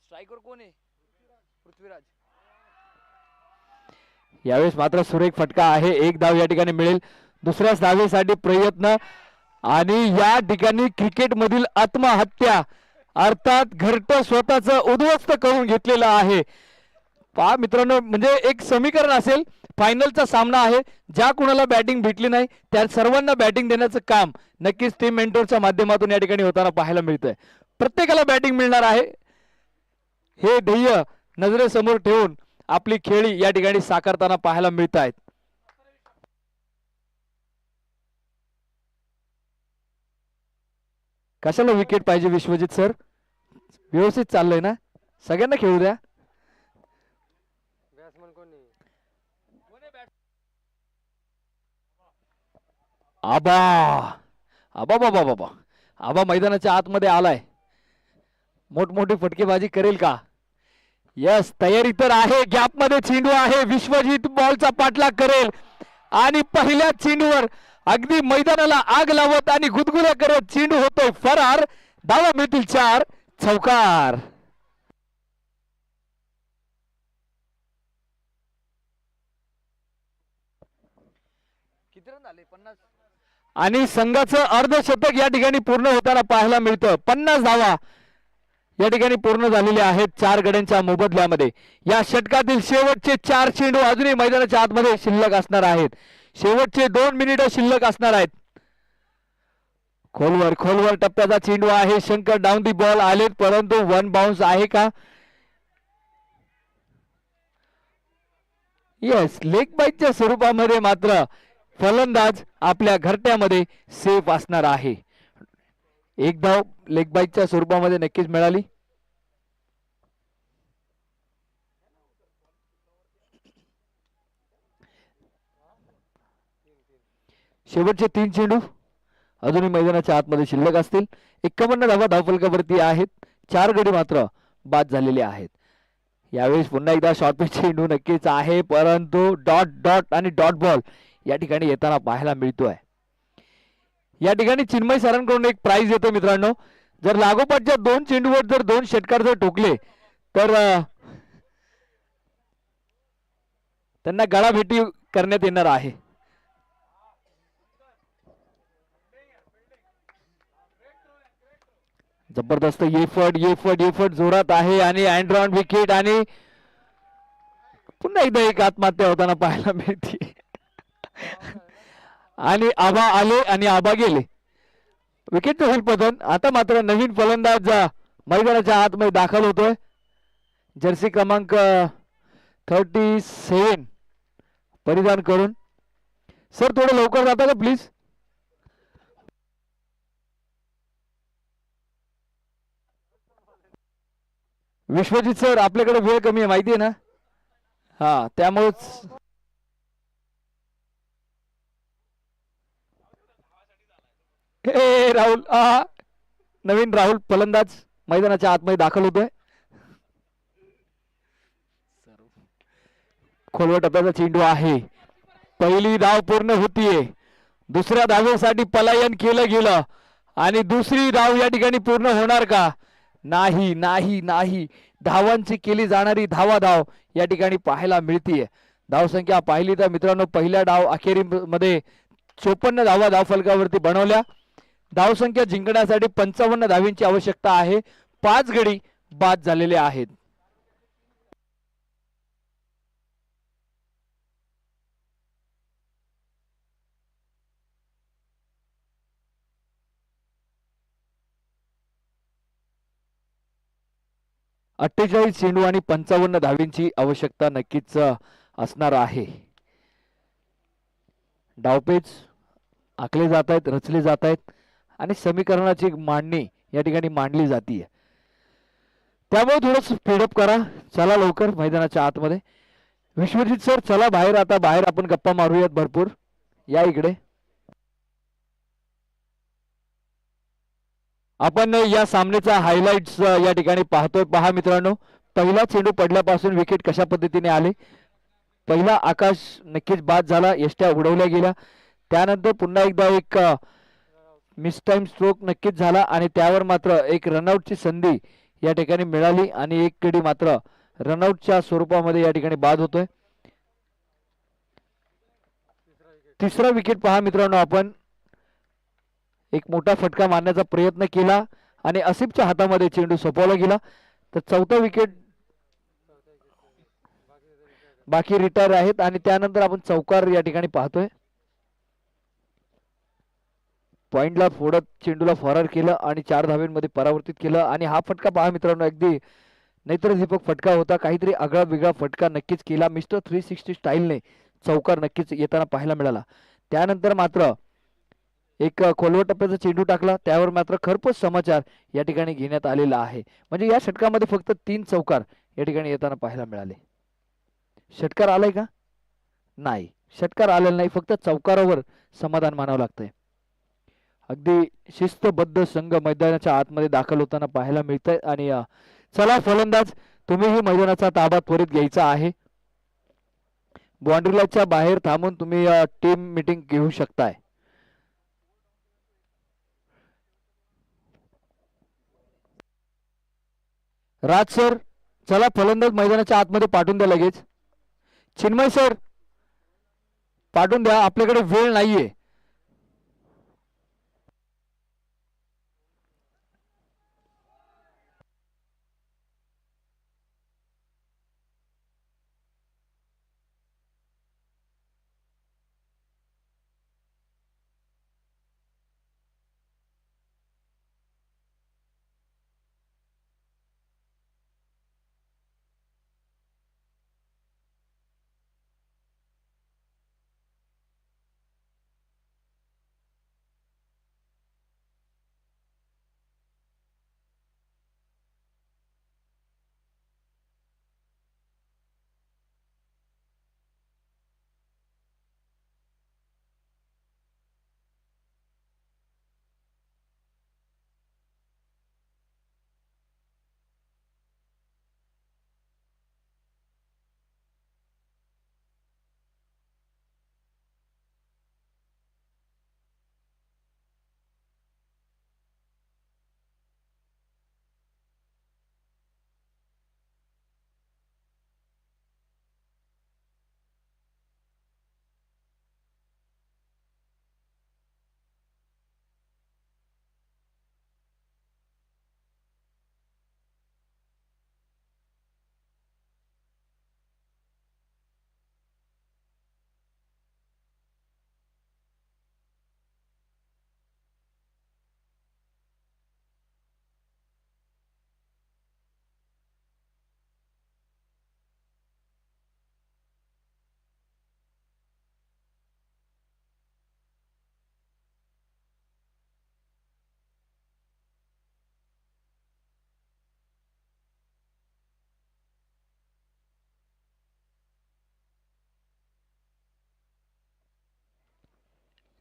स्ट्रायकर कोण आहे? पृथ्वीराज. यावेळेस मात्र सुरेख फटका आहे. 1 धाव या ठिकाणी मिळेल. दुसऱ्या धावेसाठी प्रयत्न आणि या ठिकाणी क्रिकेट मधील आत्महत्या अर्थात घरटं स्वतःच उद्ध्वस्त करून घेतलेलं आहे. पहा मित्रांनो, म्हणजे एक समीकरण असेल. फायनलचा सामना आहे. ज्या कुणाला बॅटिंग भेटली नाही त्या सर्वांना बॅटिंग देण्याचं काम नक्कीच टीम मेंटरच्या माध्यमातून या ठिकाणी होताना पाहायला मिळतंय. प्रत्येकाला बॅटिंग मिळणार आहे हे ध्येय नजरेसमोर ठेवून आपली खेळी या ठिकाणी साकारताना पाहायला मिळत आहेत. कशाला विकेट पाहिजे विश्वजित सर? व्यवस्थित चाललंय ना? सगळ्यांना खेळू द्या. आबा आबा बाबा बाबा आबा मैदानाच्या आतमध्ये आलाय. मोठमोठी फटकेबाजी करेल का? यस, तयारी तर आहे. गॅप मध्ये चेंडू आहे. विश्वजित बॉलचा पाठलाग करेल आणि पहिल्या चेंडूवर अगदी मैदानाला आग लावत आणि गुदगुल्या करत चेंडू होतोय फरार. धावा मिळतील 4. चौकार. किती रन झाले? 50. आणि संघाचं अर्धशतक या ठिकाणी पूर्ण होताना पाहायला मिळतं. 50 धावा या ठिकाणी पूर्ण झालेले आहेत 4 गड्यांच्या मोबदल्यामध्ये. या षटकातील शेवटचे 4 चेंडू अजूनही मैदानाच्या आतमध्ये शिल्लक असणार आहेत. शेवटचे 2 मिनिटं शिल्लक असणार आहेत. खोलवर खोलवर टप्प्याचा चेंडू आहे. शंकर डाऊन दी बॉल आलेत परंतु 1 बाउन्स आहे का? येस, लेग बाईटच्या स्वरूपामध्ये मात्र फलंदाज आपल्या घरट्यामध्ये सेफ असणार आहे. 1 धाव लेग बाईटच्या स्वरूपामध्ये नक्कीच मिळाली. शेवटचे 3 चेंडू अजूनही मैदानाच्या आतमध्ये शिल्लक असतील. 51 धावा धावफलकावरती आहेत. 4 गडी मात्र बाद झालेले आहेत. यावेळेस पुन्हा एकदा शॉर्ट पिच चेंडू नक्कीच आहे परंतु डॉट डॉट आणि डॉट बॉल या ठिकाणी येताना पाहायला मिळतोय. या ठिकाणी चिन्मय सरांकडून एक प्राइज येतो मित्रांनो. जर लागोपाठच्या 2 चेंडूवर जर 2 षटकार जर ठोकले तर त्यांना गळाभेटी करण्यात येणार आहे. जबरदस्त एफर्ट जोरात आहे आणि अँड्रॉन विकेट आणि पुन्हा एकदा एक आत्महत्या होताना पाहायला मिळते. आणि आबा आले आणि आबा गेले. विकेट होईल पतन. आता मात्र नवीन फलंदाज मैदानाच्या आतमध्ये दाखल होतोय. जर्सी क्रमांक 37 परिधान करून. सर थोडं लवकर जाता का प्लीज? विश्वजित सर, आपल्याकडे वेळ कमी आहे माहिती आहे ना? हा, त्यामुळेच. हे राहुल, नवीन राहुल फलंदाज मैदानाच्या आतमध्ये दाखल होतोय. खोलवर टप्प्याचा चेंडू आहे. पहिली धाव पूर्ण होतीये. दुसऱ्या धावेसाठी पलायन केलं गेलं आणि दुसरी धाव या ठिकाणी पूर्ण होणार का? नाही नाही नाही. धावांची केली जाणारी धावाधाव या ठिकाणी पाहायला मिळतीये. धावसंख्या पाहिली तर मित्रांनो पहिल्या डाव अखेरीमध्ये 54 धावा धावफलकावरती बनवल्या. धावसंख्या जिंकण्यासाठी 55 धावींची आवश्यकता आहे. 5 गडी बाद झालेले आहेत. अठ्ठेचाळीस चेंडू आणि 55 धावींची आवश्यकता नक्कीच असणार आहे. डावपेच आखले जात आहेत, रचले जात आहेत आणि समीकरणाची मांडणी या ठिकाणी मांडली जाते. त्यामुळे थोडं स्पीडअप करा, चला लवकर मैदानाच्या आतमध्ये. विश्वजित सर चला बाहेर, आता बाहेर आपण गप्पा मारूयात भरपूर. या इकडे. आपण या सामन्याचा हायलाइट्स या ठिकाणी पाहतोय. पहा मित्रांनो, पहिला चेंडू पडल्यापासून विकेट कशा पद्धतीने आले. पहिला आकाश नक्कीच बाद झाला, यष्ट्या उडवल्या गेल्या. त्यानंतर पुन्हा एकदा एक मिस टाइम स्ट्रोक नक्कीच झाला आणि त्यावर मात्र एक रनआउटची संधी या ठिकाणी मिळाली आणि एक गडी मात्र रनआउटच्या स्वरूपामध्ये या ठिकाणी बाद होतोय. तिसरा विकेट पहा मित्रांनो, आपण एक मोठा फटका मारण्याचा प्रयत्न केला आणि आसिफच्या हातामध्ये चेंडू सोपवला गेला. तर चौथा विकेट बाकी रिटायर आहेत आणि त्यानंतर आपण चौकार या ठिकाणी पाहतोय. पॉइंटला फोडत चेंडूला फॉरर केलं आणि 4 धावांमध्ये परावर्तित केलं. आणि हा फटका पहा मित्रांनो, अगदी नैत्रदीपक फटका होता, काहीतरी आगळा वेगळा फटका नक्कीच केला. मिस्टर 360 स्टाईलने चौकार नक्कीच येताना पाहायला मिळाला. त्यानंतर मात्र एक खोलवर टप्प्याचा चेंडू टाकला, त्यावर मात्र खरपूस समाचार या ठिकाणी घेण्यात आलेला आहे. म्हणजे या षटकामध्ये फक्त 3 चौकार या ठिकाणी येताना पाहायला मिळाले. षटकार आलाय का? नाही, षटकार आलेला नाही, फक्त चौकारावर समाधान मानावं लागतंय. अगदी शिस्तबद्ध संघ मैदानाच्या आतमध्ये दाखल होताना पाहायला मिळतंय. आणि चला फलंदाज, तुम्हीही मैदानाचा ताबा त्वरित घ्यायचा आहे. बाउंड्री लाईनच्या बाहेर थांबून तुम्ही टीम मीटिंग घेऊ शकताय. राज सर चला फलंदाज मैदानाच्या आतमध्ये पाठवून द्या लगेच. चिन्मय सर पाठवून द्या, आपल्याकडे वेळ नाहीये.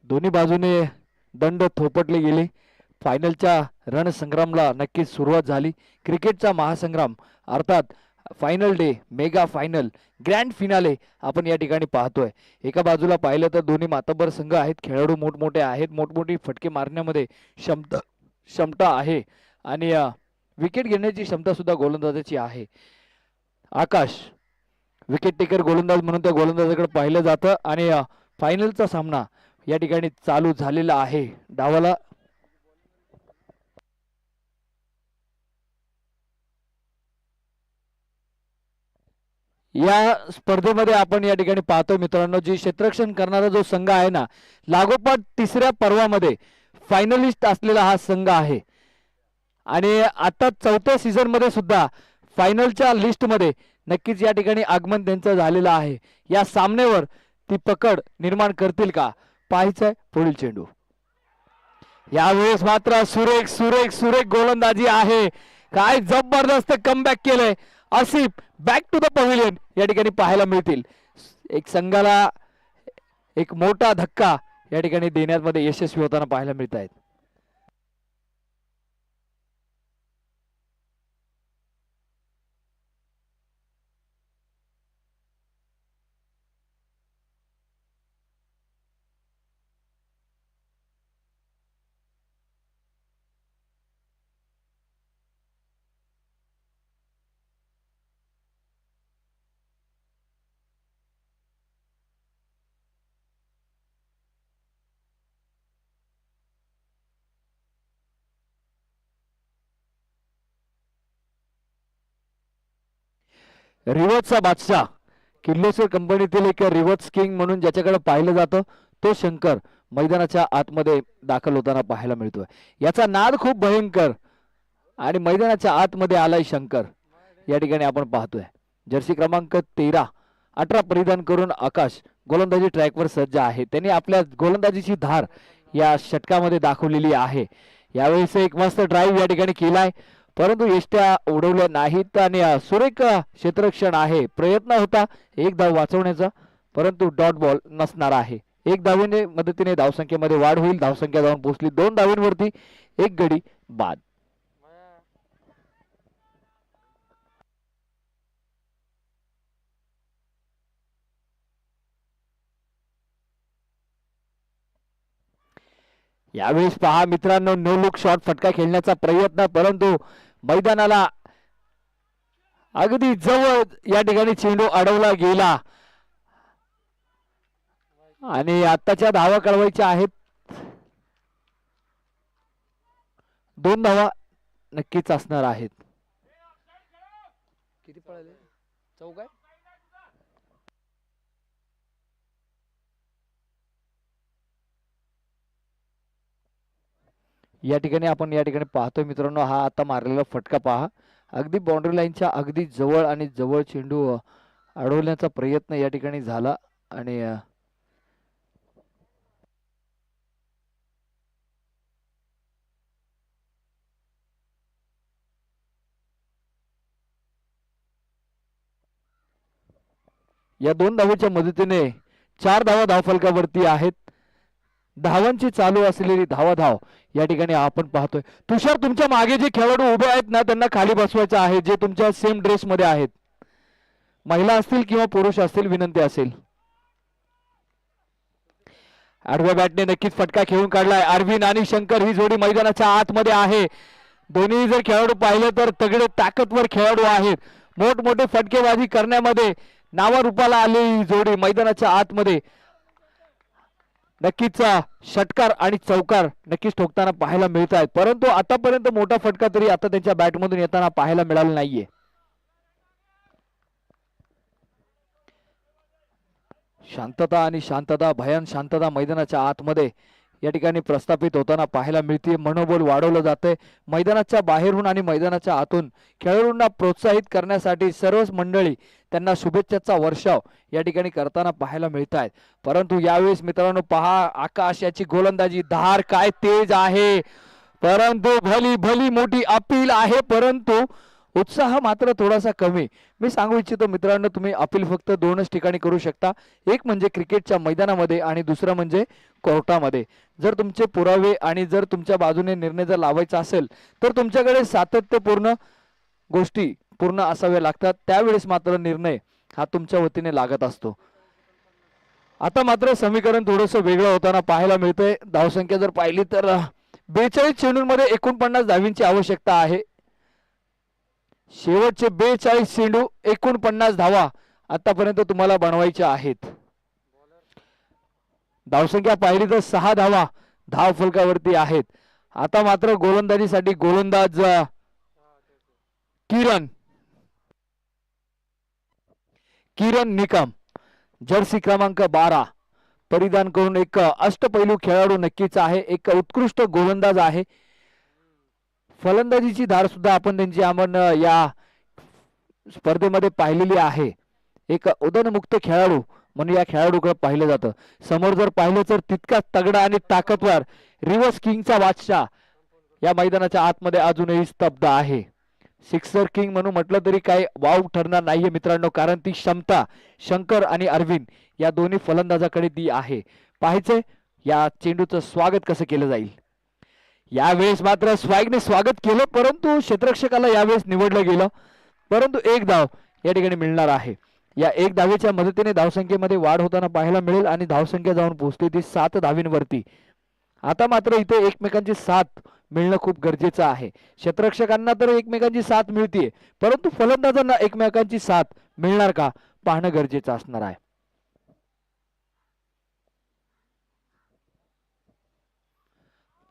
दोन्ही बाजूने दंड थोपटले गेले. फायनलच्या रणसंग्रामला नक्कीच सुरुवात झाली. क्रिकेटचा महासंग्राम अर्थात final day, mega final, grand finale आपण या ठिकाणी पाहतोय. एका बाजूला पाहिलं तर दोन्ही मातब्बर संघ आहेत, खेळाडू मोठमोठे आहेत, मोठमोठी फटके मारण्यामध्ये क्षमता आहे आणि विकेट घेण्याची क्षमता सुद्धा गोलंदाजाची आहे. आकाश विकेट टेकर गोलंदाज म्हणून त्या गोलंदाजाकडे पाहिलं जातं आणि फायनलचा सामना या ठिकाणी चालू झालेला आहे. डावाला या स्पर्धेमध्ये आपण या ठिकाणी पाहतो मित्रांनो, जी क्षेत्ररक्षण करणारा जो संघ आहे ना, लागोपाठ तिसऱ्या पर्वामध्ये फायनलिस्ट असलेला हा संघ आहे आणि आता चौथ्या सीझन मध्ये सुद्धा फायनलच्या लिस्ट मध्ये नक्कीच या ठिकाणी आगमन त्यांचं झालेलं आहे. या सामन्यावर ती पकड निर्माण करतील का? पाहायचंय पुढील चेंडू. यावेळेस मात्र सुरेख सुरेख सुरेख गोलंदाजी आहे. काय जबरदस्त कमबॅक केलंय. Asif back to the pavilion या ठिकाणी पाहायला मिळतील. एक संघाला एक मोठा धक्का या ठिकाणी देण्यामध्ये यशस्वी होताना पाहायला मिळत आहेत. रिवर्सचा बादशाह किर्लोस्कर कंपनीतील एक रिवर्स किंग म्हणून ज्याच्याकडे पाहिलं जातं तो शंकर मैदानाच्या आतमध्ये दाखल होताना पाहायला मिळतोय. याचा नाद खूप भयंकर आणि मैदानाच्या आतमध्ये आलाय शंकर या ठिकाणी आपण पाहतोय. जर्सी क्रमांक 13 18 परिधान करून आकाश गोलंदाजी ट्रॅकवर सज्ज आहे. त्यांनी आपल्या गोलंदाजीची धार या षटकामध्ये दाखवलेली आहे. यावेळेस एक मस्त ड्राईव्ह या ठिकाणी केलाय परंतु यष्ट्या उडवल्या नाहीत आणि सुरेख क्षेत्ररक्षण आहे. प्रयत्न होता एक धाव वाचवण्याचा परंतु डॉट बॉल नसणार आहे. एक धावेने मदतीने धावसंख्येमध्ये वाढ होईल. धावसंख्या जाऊन पोहोचली 2 धावांवरती. एक गडी बाद. यावेळेस पहा मित्रांनो नो लुक शॉट फटका खेळण्याचा प्रयत्न परंतु मैदानाला अगदी जवळ या ठिकाणी चेंडू अडवला गेला आणि आताच्या धावा कळवायच्या आहेत. 2 धावा नक्कीच असणार आहेत. किती पळाले 4 या ठिकाणी आपण या ठिकाणी पाहतोय मित्रांनो हा आता मारलेला फटका पहा अगदी बाउंड्री लाईनच्या अगदी जवळ आणि जवळ चेंडू अडवण्याचा प्रयत्न या ठिकाणी झाला आणि या 2 धावेच्या मदतीने 4 धावा धावफलकावरती आहेत. धावांची चालू असलेली धाव या ठिकाणी आपण पाहतोय. तुषार तुमच्या मागे जे खेळाडू उभे आहेत ना त्यांना खाली बसवायचं आहे जे तुमच्या सेम ड्रेस मध्ये आहेत. महिला असतील किंवा पुरुष असतील विनंती असेल. आडव्या बॅटने नक्कीच फटका खेळून काढलाय. अरविंद आणि शंकर ही जोडी मैदानाच्या आतमध्ये आहे. दोन्ही जर खेळाडू पाहिले तर तगडे ताकदवर खेळाडू आहेत. मोठमोठे फटकेबाजी करण्यामध्ये नावारूपाला आलेली जोडी मैदानाच्या आतमध्ये नक्कीच षटकार आणि चौकार नक्कीच ठोकताना पाहायला मिळत आहेत परंतु आतापर्यंत मोठा फटका तरी आता त्यांच्या बॅटमधून येताना पाहायला मिळाला नाहीये. शांतता आणि शांतता भयान शांतता मैदानाच्या आतमध्ये या ठिकाणी प्रस्थापित होताना पाहायला मिळते. मनोबल वाढवलं जाते. मैदानाच्या बाहेरून आणि मैदानाच्या आतून खेळाडूंना प्रोत्साहित करण्यासाठी सर्वच मंडळी त्यांना शुभेच्छाचा वर्षाव या ठिकाणी करताना पाहायला मिळत आहेत परंतु यावेळेस मित्रांनो पहा आकाश याची गोलंदाजी धार काय तेज आहे परंतु भली भली मोठी अपील आहे परंतु उत्साह मात्र थोडासा कमी. मी सांगू इच्छितो मित्रांनो तुम्ही अपील फक्त 2च ठिकाणी करू शकता. एक म्हणजे क्रिकेटच्या मैदानामध्ये आणि दुसरं म्हणजे कोर्टामध्ये. जर तुमचे पुरावे आणि जर तुमच्या बाजूने निर्णय जर लावायचा असेल तर तुमच्याकडे सातत्यपूर्ण गोष्टी पूर्ण असाव्या लागतात. त्यावेळेस मात्र निर्णय हा तुमच्या वतीने लागत असतो. आता मात्र समीकरण थोडंसं वेगळं होताना पाहायला मिळतंय. धावसंख्या जर पाहिली तर 42 चेंडूंमध्ये 49 धावींची आवश्यकता आहे. शेवटचे 42 चेंडू 49 धावा आतापर्यंत तुम्हाला बनवायच्या आहेत. धावसंख्या पाहिली तर 6 धावा धाव फलकावरती आहेत. आता मात्र गोलंदाजीसाठी गोलंदाज किरण निकम जर्सी क्रमांक 12 परिधान करून एक अष्टपैलू खेळाडू नक्कीच आहे. एक उत्कृष्ट गोलंदाज आहे. फलंदाजीची धार सुद्धा आपण त्यांची या स्पर्धेमध्ये पाहिलेली आहे. एक उदयनमुक्त खेळाडू म्हणून या खेळाडूकडे पाहिलं जातं. समोर जर पाहिलं तर तितकाच तगडा आणि ताकदवर रिव्हर्स किंगचा बादशाह या मैदानाच्या आतमध्ये अजूनही स्तब्ध आहे. सिक्सर किंग म्हणून म्हटलं तरी काही वाव ठरणार नाहीये मित्रांनो, कारण ती क्षमता शंकर आणि अरविंद या दोन्ही फलंदाजाकडे ती आहे. पाहायचंय या चेंडूचं स्वागत कसं केलं जाईल. यावेळेस मात्र स्वॅगने स्वागत केलं, परंतु क्षेत्ररक्षकाला यावेळेस निवडलं गेलं. परंतु एक धाव या ठिकाणी मिळणार आहे. या एक धावेच्या मदतीने धावसंख्येमध्ये वाढ होताना पाहायला मिळेल आणि धावसंख्या जाऊन पोहोचते ती 7 धावींवरती. आता मात्र इथे एकमेकांची साथ मिळणं खूप गरजेचं आहे. क्षेत्ररक्षकांना तर एकमेकांची साथ मिळते, परंतु फलंदाजांना एकमेकांची साथ मिळणार का पाहणं गरजेचं असणार आहे.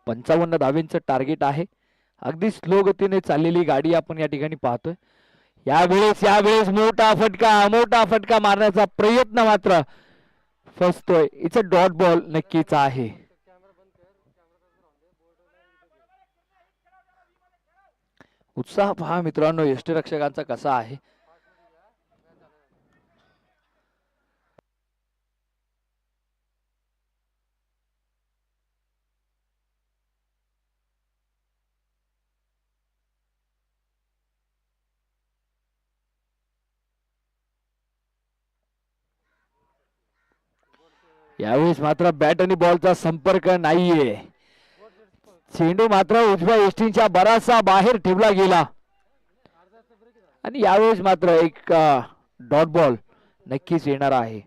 55 धावेंचं टार्गेट आहे. अगदी स्लो गतीने चाललेली गाडी आपण या ठिकाणी पाहतोय. यावेळेस मोठा फटका मारण्याचा प्रयत्न मात्र फसतोय. इट्स अ डॉट बॉल नक्कीच आहे. उत्साह पहा मित्रांनो यष्टिरक्षकांचा कसा आहे. यावेळेस मात्र बॅट आणि बॉलचा संपर्क नाहीये. चेंडू मात्र उजव्या यष्टींच्या बराचसा बाहेर ठेवला गेला आणि यावेळेस मात्र एक डॉट बॉल नक्कीच येणार आहे.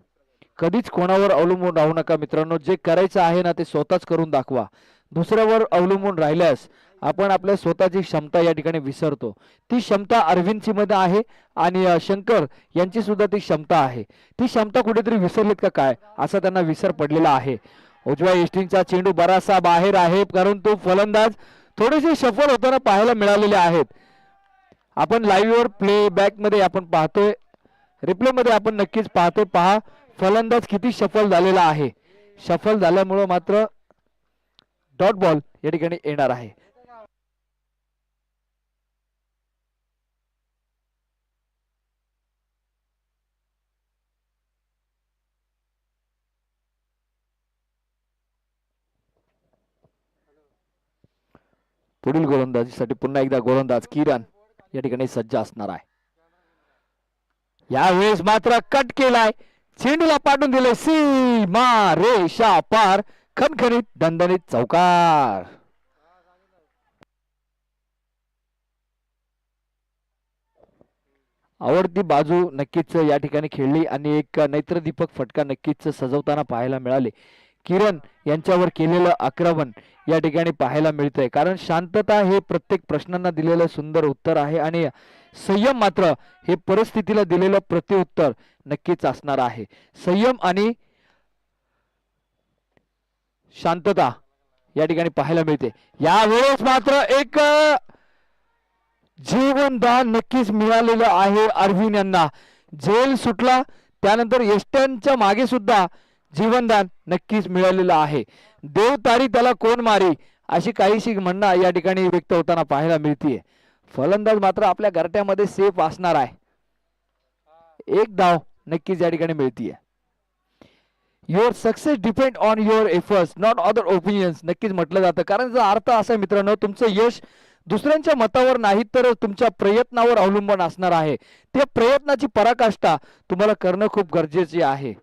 कधीच कोणावर अवलंबून राहू नका मित्रांनो. जे करायचं आहे ना ते स्वतःच करून दाखवा. दुसऱ्यावर अवलंबून राहिल्यास आपण आपल्या स्वतःची क्षमता या ठिकाणी विसरतो. ती क्षमता अरविंदची मध्ये आहे आणि शंकर यांची सुद्धा ती क्षमता आहे. ती क्षमता कुठेतरी विसरलीत का काय असा त्यांना विसर पडलेला आहे. उजव्या यष्टींचा चेंडू बराचसा बाहेर आहे, परंतु फलंदाज थोडेसे सफल होताना पाहायला मिळालेले आहेत. आपण लाईव्हवर प्ले बॅक मध्ये आपण पाहतोय, रिप्ले मध्ये आपण नक्कीच पाहतोय. पहा फलंदाज किती सफल झालेला आहे. सफल झाल्यामुळे मात्र डॉट बॉल या ठिकाणी येणार आहे. पुढील गोलंदाजीसाठी पुन्हा एकदा गोलंदाज किरण या ठिकाणी सज्ज असणार आहे. यावेळेस मात्र कट केलाय, चेंडूला पाठवून दिले सीमा रेषा पार, खणखणीत दणदणीत चौकार. आवडती बाजू नक्कीच या ठिकाणी खेळली आणि एक नेत्रदीपक फटका नक्कीच सजवताना पाहायला मिळाले. किरण यांच्यावर केलेलं आक्रमण या ठिकाणी पाहायला मिळतंय, कारण शांतता हे प्रत्येक प्रश्नांना दिलेलं सुंदर उत्तर आहे आणि संयम मात्र हे परिस्थितीला दिलेलं प्रत्युत्तर नक्कीच असणार आहे. संयम आणि शांतता या ठिकाणी पाहायला मिळते. यावेळेस मात्र एक जीवनदान नक्कीच मिळालेलं आहे. अरविंद यांना जेल सुटला, त्यानंतर यष्ट्यांच्या मागे सुद्धा जीवनदान नक्कीच मिळालेलं आहे. देव तारी त्याला कोण मारी अशी काहीशी म्हणणं या ठिकाणी व्यक्त होताना पाहायला मिळतीये. फलंदाज मात्र आपल्या घरट्यामध्ये सेफ असणार आहे. एक धाव नक्कीच या ठिकाणी मिळतीये. Your success depend on your efforts not other opinions नक्कीच म्हटलं जातं, कारण याचा अर्थ असा आहे मित्रांनो, तुमचं यश दुसऱ्यांच्या मतावर नाही तर तुमच्या प्रयत्नावर अवलंबून असणार आहे. त्या प्रयत्नाची पराकाष्ठा तुम्हाला करणं खूप गरजेचे आहे.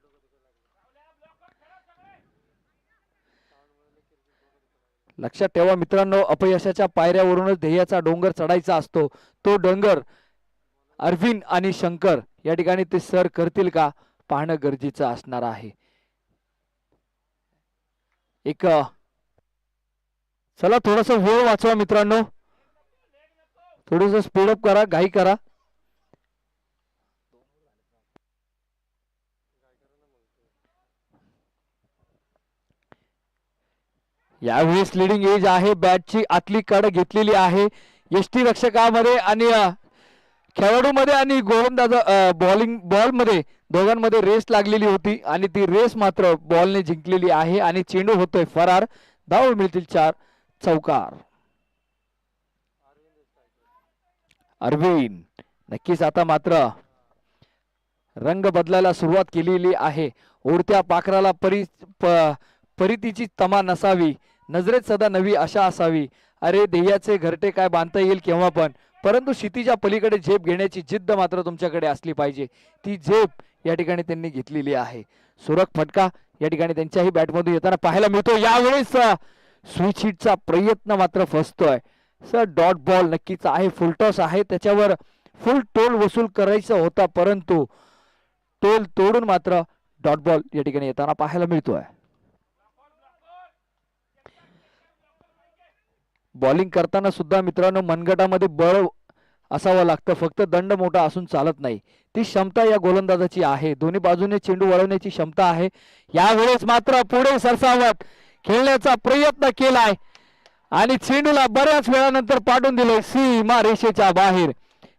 लक्षात ठेवा मित्रांनो, अपयशाच्या पायऱ्यावरूनच ध्येयाचा डोंगर चढायचा असतो. तो डोंगर अरविंद आणि शंकर या ठिकाणी ते सर करतील का पाहणं गरजेचं असणार आहे. एक चला थोडासा वेळ वाचवा मित्रांनो, थोडस स्पीडअप करा, घाई करा. यावेळेस लिडिंग एज आहे, बॅटची आतली कड घेतलेली आहे यष्टी रक्षकामध्ये आणि खेळाडूमध्ये आणि गोलंदाज बॉल मध्ये दोघांमध्ये रेस लागलेली होती आणि ती रेस मात्र बॉलने जिंकलेली आहे आणि चेंडू होतोय फरार. धाव मिळतील 4, चौकार. अरविंद नक्कीच आता मात्र रंग बदलायला सुरुवात केलेली आहे. उडत्या पाखराला परितीची तमा नसावी, नजरेत सदा नवी आशा असावी. अरे ध्येयाचे घरटे काय बांधता येईल केव्हा पण, परंतु क्षितिजा पलीकडे झेप घेण्याची जिद्द मात्र तुमच्याकडे असली पाहिजे. ती झेप या ठिकाणी त्यांनी घेतलेली आहे. सुरख फटका या ठिकाणी त्यांच्याही बॅटमधून येताना पाहायला मिळतो. यावेळेस स्विच हिटचा प्रयत्न मात्र फसतोय. सर डॉट बॉल नक्कीच आहे, फुलटॉस आहे, त्याच्यावर फुल टोल वसूल करायचा होता, परंतु टोल तोडून मात्र डॉट बॉल या ठिकाणी येताना पाहायला मिळतोय. बॉलिंग करताना सुद्धा मित्रांनो मनगटामध्ये बळ असावं लागतं, फक्त दंड मोठा असून चालत नाही. ती क्षमता या गोलंदाजाची आहे. दोन्ही बाजूने चेंडू वळवण्याची क्षमता आहे. यावेळेस मात्र पुढे सरसावत खेळण्याचा प्रयत्न केलाय आणि चेंडूला बऱ्याच वेळानंतर पाठवून दिले सीमा रेषेच्या बाहेर.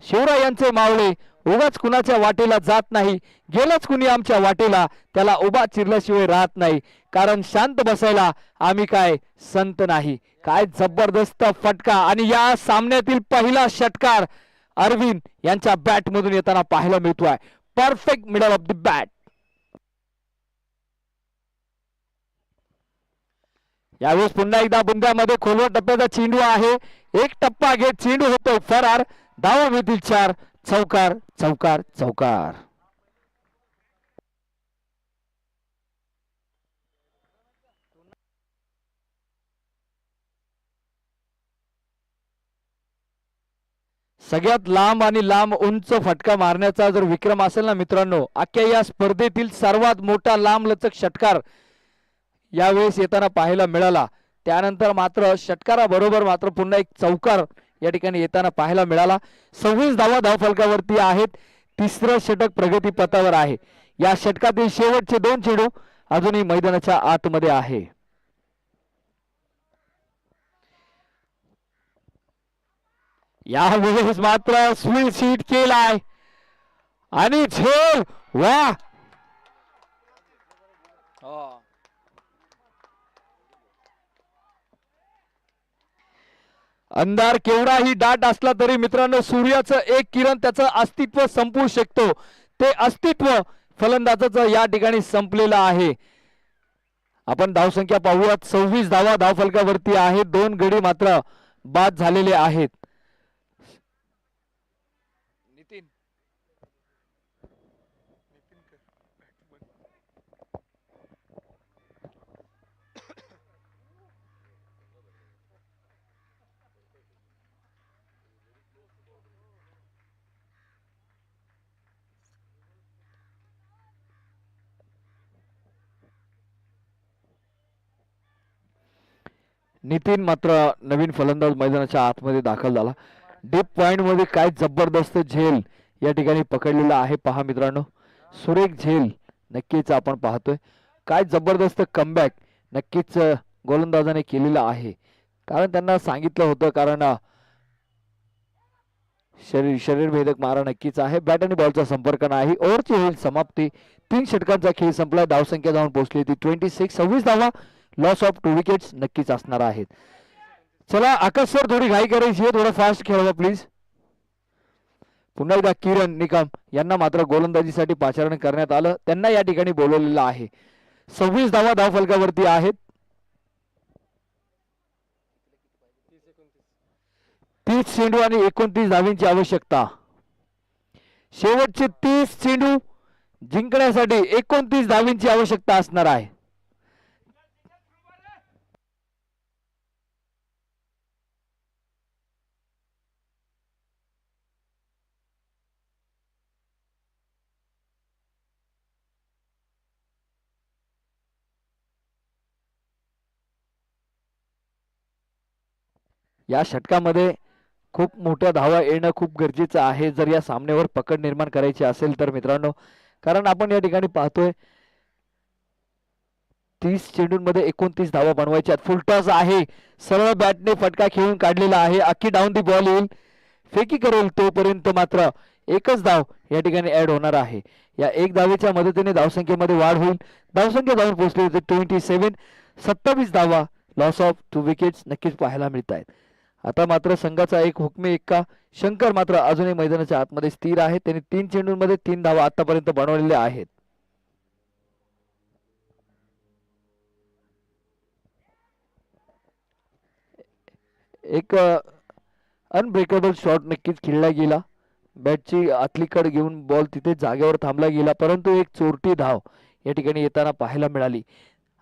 शिवरायांचे मावळे उगाच कुणाच्या वाटेला जात नाही, गेलंच कुणी आमच्या वाटेला त्याला उभा चिरल्याशिवाय राहत नाही, कारण शांत बसायला आम्ही काय संत नाही. काय जबरदस्त फटका आणि या सामन्यातील पहिला षटकार अरविंद यांच्या बॅट मधून येताना पाहायला मिळतोय. Perfect middle of the bat. यावेळेस पुन्हा एकदा बुंद्यामध्ये खोलवर टप्प्याचा चेंडू आहे. एक टप्पा घेत चेंडू होतो फरार. धावा मिळतील 4. चौकार चौकार चौकार. सगळ्यात लांब आणि लांब उंच फटका मारण्याचा जर विक्रम असेल ना मित्रांनो, अख्ख्या या स्पर्धेतील सर्वात मोठा लांब लचक षटकार यावेळेस येताना पाहायला मिळाला. त्यानंतर मात्र षटकाराबरोबर मात्र पुन्हा एक चौकार या ठिकाणी येताना पाहायला मिळाला. 26 धावा धावफलकावरती आहेत. तिसरं षटक प्रगती पथावर आहे. या षटकातील शेवटचे 2 चेंडू अजूनही मैदानाच्या आतमध्ये आहे. यावेळेस मात्र स्वीट शीट केलाय आणि झेल. वा अंधार केवढाही दाट असला तरी मित्रांनो सूर्याचं एक किरण त्याचं अस्तित्व संपवू शकतो. ते अस्तित्व फलंदाजाचं या ठिकाणी संपलेलं आहे. आपण धावसंख्या पाहूयात. 26 धावा धावफलकावरती आहेत. 2 गडी मात्र बाद झालेले आहेत. नितीन नितीन मात्र नवीन फलंदाज मैदानाच्या आतमध्ये दाखल झाला. डीप पॉइंट मध्ये काय जबरदस्त झेल या ठिकाणी पकडलेला आहे. पहा मित्रांनो, सुरेख झेल नक्कीच आपण पाहतोय. काय जबरदस्त कमबॅक नक्कीच गोलंदाजाने केलेला आहे. कारण त्यांना सांगितलं होतं, कारण शरीर भेदक मारा नक्कीच आहे. बॅट आणि बॉलचा संपर्क नाही. ओव्हरची होईल समाप्ती. 3 षटकांचा खेळ संपला. धावसंख्या जाऊन पोहोचली ती 26. 26 धावा, लॉस ऑफ 2 विकेट्स नक्कीच असणार आहेत. चला आकाश सर, थोडी घाई करायची आहे, थोडं फास्ट खेळवा प्लीज. पुन्हा एकदा किरण निकम यांना मात्र गोलंदाजीसाठी पाचारण करण्यात आलं. त्यांना या ठिकाणी बोलवलेलं आहे. 26 धावा धावफलकावरती आहेत. 30 चेंडू आणि 29 धावींची आवश्यकता. शेवटचे 30 चेंडू जिंकण्यासाठी 29 धावींची आवश्यकता असणार आहे. या षटकामध्ये खूप मोठ्या धावा येणं खूप गरजेचं आहे जर या सामन्यावर पकड निर्माण करायची असेल तर मित्रांनो. कारण आपण या ठिकाणी पाहतोय 30 चेंडूंमध्ये 29 धावा बनवायच्या. फुलटॉस आहे, सरळ बॅटने फटका खेळून काढलेला आहे. अख्खी डाऊन दी बॉल येईल, फेकी करेल तोपर्यंत मात्र एकच धाव या ठिकाणी ऍड होणार आहे. या एक धावेच्या मदतीने धावसंख्येमध्ये वाढ होईल. धावसंख्या जाऊन पोहोचली होती 27. 27 धावा, लॉस ऑफ 2 विकेट्स नक्कीच पाहायला मिळत आहेत. आता मात्र संघाचा एक हुकमी एक्का शंकर मात्र अजूनही मैदानाच्या आतमध्ये स्थिर आहे. त्यांनी 3 चेंडूंमध्ये 3 धावा आतापर्यंत बनवलेल्या आहेत. एक अनब्रेकेबल शॉट नक्कीच खेळला गेला. बॅटची आतली कड घेऊन बॉल तिथे जागेवर थांबला गेला, परंतु एक चोरटी धाव या ठिकाणी येताना पाहायला मिळाली.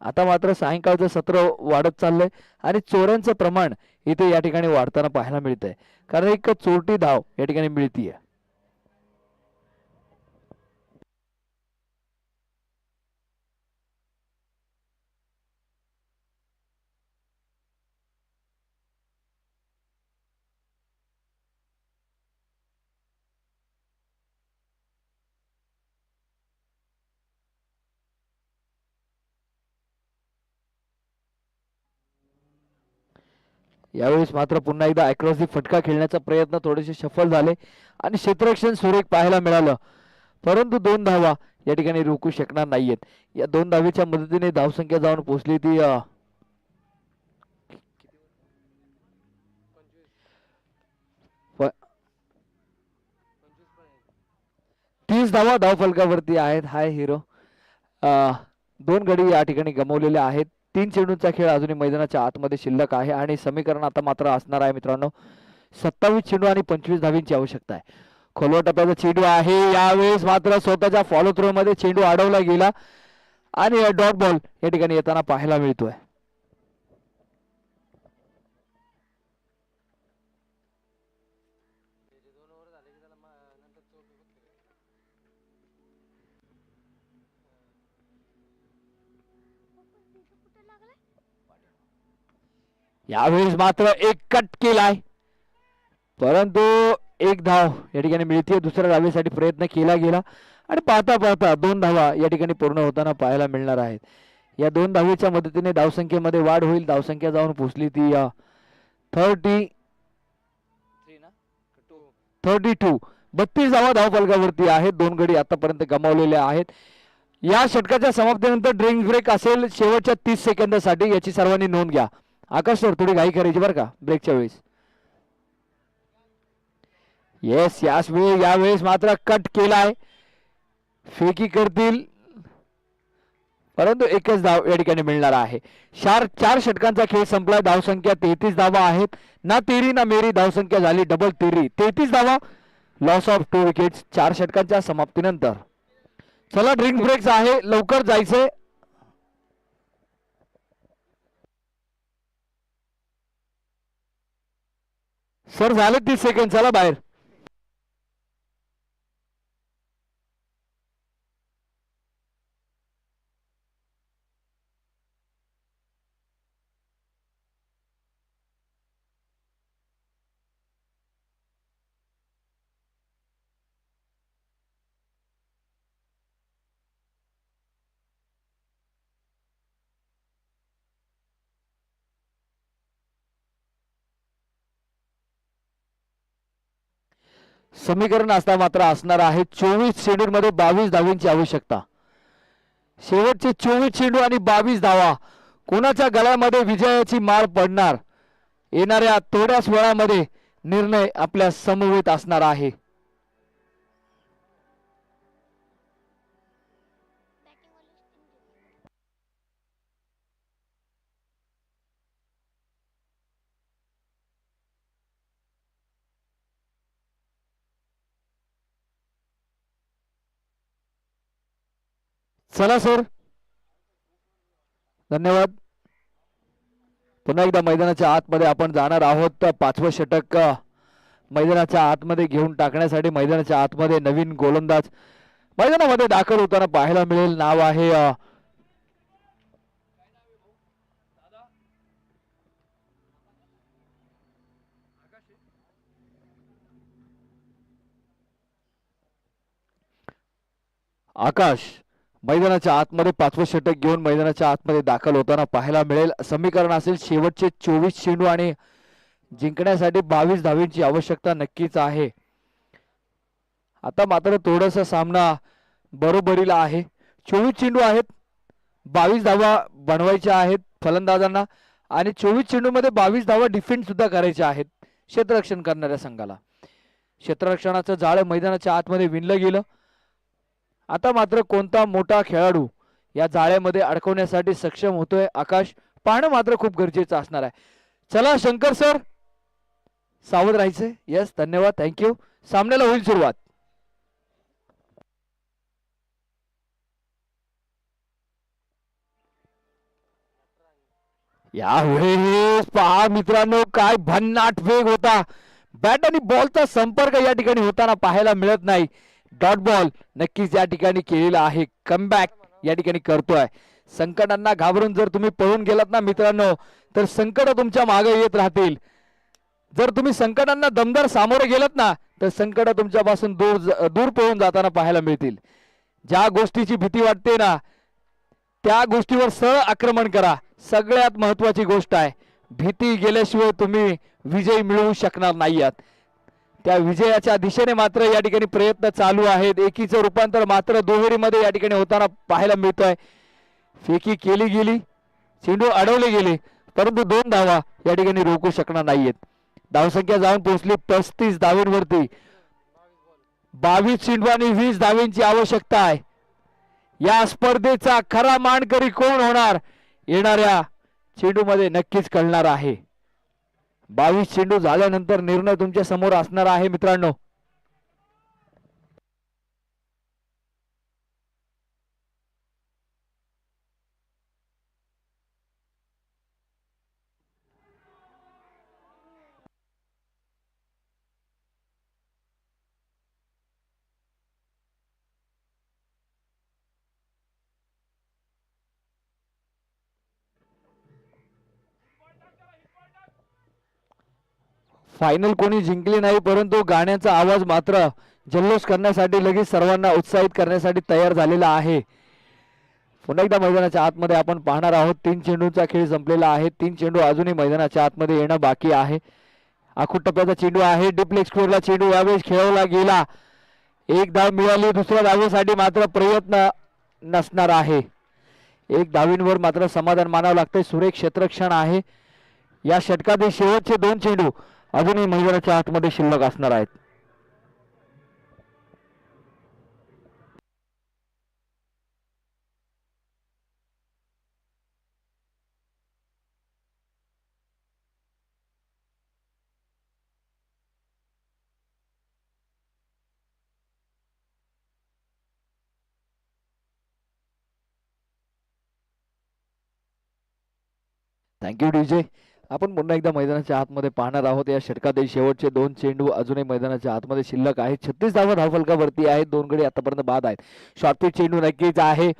आता मात्र सायंकाळचं सत्र वाढत चाललंय आणि चोऱ्यांचं प्रमाण इथे या ठिकाणी वाढताना पाहायला मिळतंय, कारण एक चोरटी धाव या ठिकाणी मिळतीये. यावेळेस मात्र पुन्हा एकदा अक्रॉस दी फटका खेळण्याचा प्रयत्न थोडेसे सफल झाले आणि क्षेत्ररक्षण सुरेख पाहायला मिळालं, परंतु 2 धावा या ठिकाणी रोखू शकणार नाहीयेत. या 2 धावेच्या मदतीने धावसंख्या जाऊन पोहोचली ती 30 धावा धावफलकावरती आहेत. हाय हिरो 2 गडी या ठिकाणी गमावलेले आहेत. 3 चेंडूंचा खेळ अजूनही मैदानाच्या आतमध्ये शिल्लक आहे आणि समीकरण आता मात्र असणार आहे मित्रांनो 27 चेंडू आणि 25 धावींची आवश्यकता आहे. खोलवा टप्प्याचा चेंडू आहे. यावेळेस मात्र स्वतःच्या फॉलो थ्रो मध्ये चेंडू अडवला गेला आणि डॉट बॉल या ठिकाणी येताना पाहायला मिळतोय. यावेळेस मात्र एक कट केलाय, परंतु एक धाव या ठिकाणी मिळते. दुसऱ्या धावेसाठी प्रयत्न केला गेला आणि पाहता पाहता 2 धावा या ठिकाणी पूर्ण होताना पाहायला मिळणार आहेत. या 2 धावेच्या मदतीने धावसंख्येमध्ये वाढ होईल. धावसंख्या जाऊन पोहोचली ती 32. 32 धावा धावफलकावरती आहेत. 2 गडी आतापर्यंत गमावलेले आहेत. या षटकाच्या समाप्तीनंतर ड्रिंक ब्रेक असेल शेवटच्या 30 सेकंदासाठी, याची सर्वांनी नोंद घ्या. आकाश सर थोडी घाई करायची बरं का ब्रेकच्या वेळेस. येस यावेळेस मात्र कट केलाय, फेकी करतील, परंतु एकच धाव या ठिकाणी मिळणार आहे. 4 षटकांचा खेळ संपला. धावसंख्या 33 धावा आहेत. ना तेरी ना मेरी धावसंख्या झाली डबल तेरी. 33 धावा, लॉस ऑफ 2 विकेट्स 4 षटकांच्या समाप्तीनंतर. चला ड्रिंक ब्रेक आहे, लवकर जायचंय. सर झाले 30 सेकंड, चला बाहेर. समीकरण असता मात्र असणार आहे 24 चेंडूंमध्ये 22 धावींची आवश्यकता. शेवटचे 24 चेंडू आणि 22 धावा. कोणाच्या गळ्यामध्ये विजयाची माळ पडणार, येणाऱ्या थोड्याच वेळामध्ये निर्णय आपल्या समवेत असणार आहे. चला सर, धन्यवाद. पुन्हा एकदा मैदानाच्या आतमध्ये आपण जाणार आहोत. 5वं षटक मैदानाच्या आतमध्ये घेऊन टाकण्यासाठी मैदानाच्या आतमध्ये नवीन गोलंदाज मैदानामध्ये दाखल होताना पाहायला मिळेल. नाव आहे आकाश. मैदानाच्या आतमध्ये 5वं षटक घेऊन मैदानाच्या आतमध्ये दाखल होताना पाहायला मिळेल. समीकरण असेल शेवटचे 24 चेंडू आणि जिंकण्यासाठी 22 धावींची आवश्यकता नक्कीच आहे. आता मात्र थोडासा सामना बरोबरीला आहे. 24 चेंडू आहेत, 22 धावा बनवायच्या आहेत फलंदाजांना आणि 24 चेंडूमध्ये 22 धावा डिफेंड सुद्धा करायच्या आहेत क्षेत्ररक्षण करणाऱ्या संघाला. क्षेत्ररक्षणाचं जाळं मैदानाच्या आतमध्ये विणलं गेलं. आता मात्र कोणता मोठा खेळाडू या जाळ्यामध्ये अडकवण्यासाठी सक्षम होतोय आकाश पाहणं मात्र खूप गरजेचं असणार आहे. चला शंकर सर सावध राहायचंय. यस धन्यवाद थँक्यू. सामन्याला होईल सुरुवात. यावेळेस पहा मित्रांनो काय भन्नाट वेग होता. बॅट आणि बॉलचा संपर्क या ठिकाणी होताना पाहायला मिळत नाही. डॉट बॉल नक्कीच या ठिकाणी केलेला आहे. कमबॅक या ठिकाणी करतोय. संकटांना घाबरून जर तुम्ही पळून गेलात ना मित्रांनो तर संकट तुमच्या मागे येत राहतील. जर तुम्ही संकटांना दमदार सामोरे गेलात ना तर संकट तुमच्यापासून दूर पळून जाताना पाहायला मिळतील. ज्या गोष्टीची भीती वाटते ना त्या गोष्टीवर सरळ आक्रमण करा. सगळ्यात महत्वाची गोष्ट आहे भीती गेल्याशिवाय तुम्ही विजय मिळवू शकणार नाही आहात. त्या विजयाच्या दिशेने मात्र या ठिकाणी प्रयत्न चालू आहेत. एकीचं रूपांतर मात्र दुहेरीमध्ये या ठिकाणी होताना पाहायला मिळतोय. फेकी केली गेली चेंडू अडवले गेले परंतु 2 धावा या ठिकाणी रोखू शकणार नाहीयेत. धावसंख्या जाऊन पोहोचली 35 धावांवरती. 22 चेंडू आणि 20 धावांची आवश्यकता आहे. या स्पर्धेचा खरा मानकरी कोण होणार येणाऱ्या चेंडू मध्ये नक्कीच कळणार आहे. 22 चेंडू झाल्यानंतर निर्णय तुमच्या समोर असणार आहे मित्रांनो. फायनल कोणी जिंकली नाही परंतु गाण्याचा आवाज मात्र जल्लोष करण्यासाठी लगेच सर्वांना उत्साहित करण्यासाठी तयार झालेला आहे. पुन्हा एकदा मैदानाच्या आतमध्ये आपण पाहणार आहोत. 3 चेंडूंचा खेळ संपलेला आहे. 3 चेंडू अजूनही मैदानाच्या आतमध्ये येणं बाकी आहे. आखूट टप्प्याचा चेंडू आहे. डीप लेग स्क्वेअरला चेंडू यावेळेस खेळवला गेला. 1 धाव मिळाली. दुसऱ्या धावेसाठी मात्र प्रयत्न नसणार आहे. 1 धावींवर मात्र समाधान मानावं लागतंय. सुरेख क्षेत्ररक्षण आहे. या षटकातील शेवटचे 2 चेंडू अजूनही मैदानाच्या आतमध्ये शिल्लक असणार आहेत. Thank you DJ. आपण पुन्हा एकदा मैदानाच्या आतमध्ये पाहणार आहोत. या षटकातील शेवटचे 2 चेंडू अजूनही मैदानाच्या आतमध्ये शिल्लक आहेत. 36 धावा धावफलकावरती आहेत. 2 गडी आतापर्यंत बाद आहेत. शॉर्टपिच चेंडू नक्कीच आहे.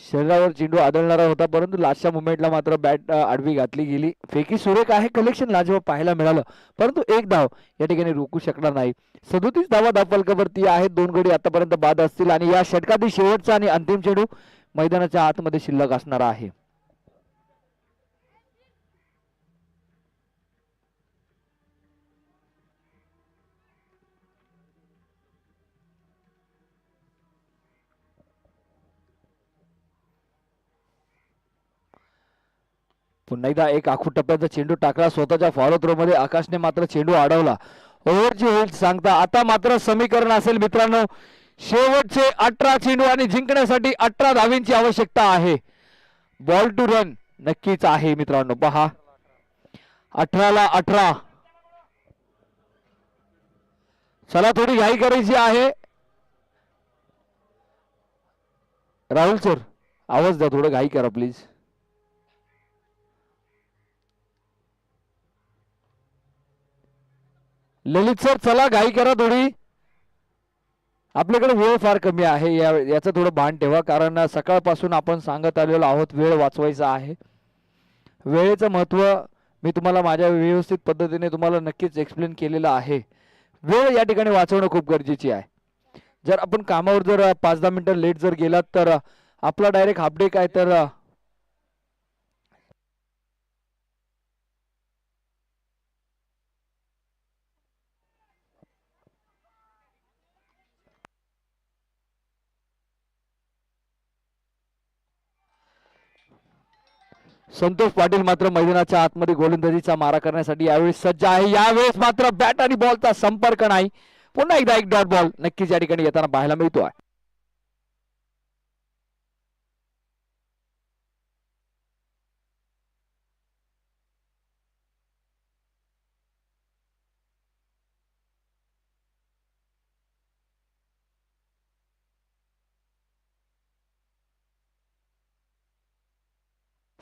शरीरावर चेंडू आदळणारा होता परंतु लास्टच्या मुवमेंटला मात्र बॅट आडवी घातली गेली. फेकी सुरेख आहे. कलेक्शन लाजवाब पाहायला मिळालं परंतु 1 धाव या ठिकाणी रोखू शकणार नाही. 37 धावा धावफलकावरती आहेत. 2 गडी आतापर्यंत बाद असतील आणि या षटकातील शेवटचा आणि अंतिम चेंडू मैदानाच्या आतमध्ये शिल्लक असणार आहे. पुन्हा एकदा एक आखूट टप्प्याचा चेंडू टाकला स्वतःच्या फॉलो थ्रो मध्ये. आकाशने मात्र चेंडू अडवला. ओव्हरची होईल सांगता आता मात्र समीकरण असेल मित्रांनो. शेवटचे 18 चेंडू आणि जिंकण्यासाठी 18 धावींची आवश्यकता आहे. बॉल टू रन नक्कीच आहे मित्रांनो. पहा 18 ला 18. चला थोडी घाई करायची आहे. राहुल सर आवाज द्या. थोडं घाई करा प्लीज. ललित सर चला घाई करा थोडी. आपल्याकडे वेळ फार कमी आहे. याचं थोडं भान ठेवा कारण सकाळपासून आपण सांगत आलेलो आहोत वेळ वाचवायचा आहे. वेळेचं महत्त्व मी तुम्हाला माझ्या व्यवस्थित पद्धतीने तुम्हाला नक्कीच एक्सप्लेन केलेलं आहे. वेळ या ठिकाणी वाचवणं खूप गरजेची आहे. जर आपण कामावर जर 5-10 मिनिटं लेट जर गेलात तर आपला डायरेक्ट हाफ डे काय तर संतोष पाटील मात्र मैदानाच्या आतमध्ये गोलंदाजीचा मारा करण्यासाठी यावेळेस सज्ज आहे. यावेळेस मात्र बॅट आणि बॉलचा संपर्क नाही. पुन्हा एकदा एक डॉट बॉल नक्कीच या ठिकाणी येताना पाहायला मिळतोय.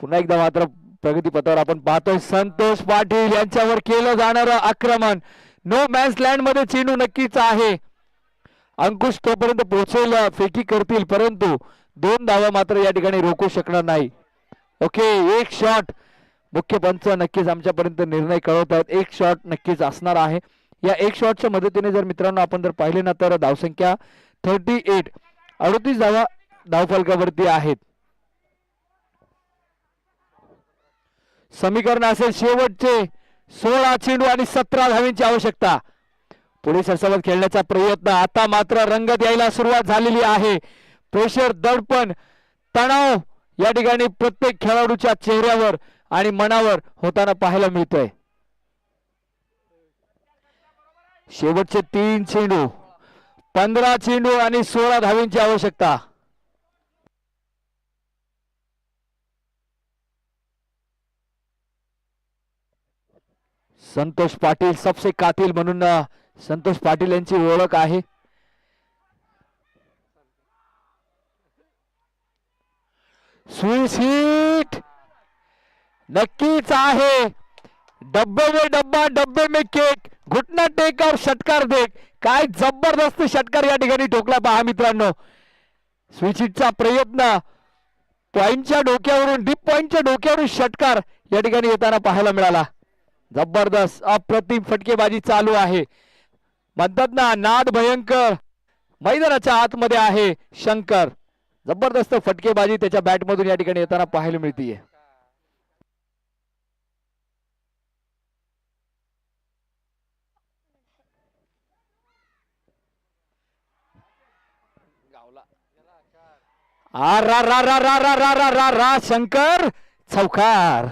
पुन्हा एकदा मात्र प्रगतीपथावर आपण पाहतोय संतोष पाटील यांच्यावर केलं जाणारं आक्रमण. नो मॅन्स लँड मध्ये चेंडू नक्कीच आहे. अंकुश तोपर्यंत पोहोचेल, फेकी करतील, परंतु 2 धावा मात्र या ठिकाणी रोखू शकणार नाही. ओके, एक शॉट. मुख्य पंच नक्कीच आमच्यापर्यंत निर्णय कळवतात. एक शॉट नक्कीच असणार आहे. या एक शॉटच्या मदतीने जर मित्रांनो आपण जर पाहिले ना तर धावसंख्या 38, 38 धावा धावफलकावरती आहेत. समीकरण असेल शेवटचे 16 चेंडू आणि 17 धावांची आवश्यकता. पुढे सरसावत खेळण्याचा प्रयत्न. आता मात्र रंगत यायला सुरुवात झालेली आहे. प्रेशर, दडपण, तणाव या ठिकाणी प्रत्येक खेळाडूच्या चेहऱ्यावर आणि मनावर होताना पाहायला मिळतोय. शेवटचे 3 चेंडू, 15 चेंडू आणि 16 धावांची आवश्यकता. संतोष पाटील सबसे कातिल म्हणून संतोष पाटील यांची ओळख आहे. स्विच हिट नक्कीच आहे. डब्बे में डब्बा, डब्बे में केक, घुटना टेक और षटकार देख. काय जबरदस्त षटकार या ठिकाणी ठोकला पहा मित्रांनो. स्विच हिटचा प्रयत्न, पॉइंटच्या डोक्यावरून, डीप पॉइंटच्या डोक्यावरून षटकार या ठिकाणी येताना पाहायला मिळाला. जबरदस्त अप्रतिम फटकेबाजी चालू आहे. म्हणतात ना नाद भयंकर. मैदानाच्या आतमध्ये आहे शंकर. जबरदस्त फटकेबाजी त्याच्या बॅट मधून या ठिकाणी येताना पाहायला मिळतीये. आ रा रा रा रा रा रा रा रा रा शंकर चौकार.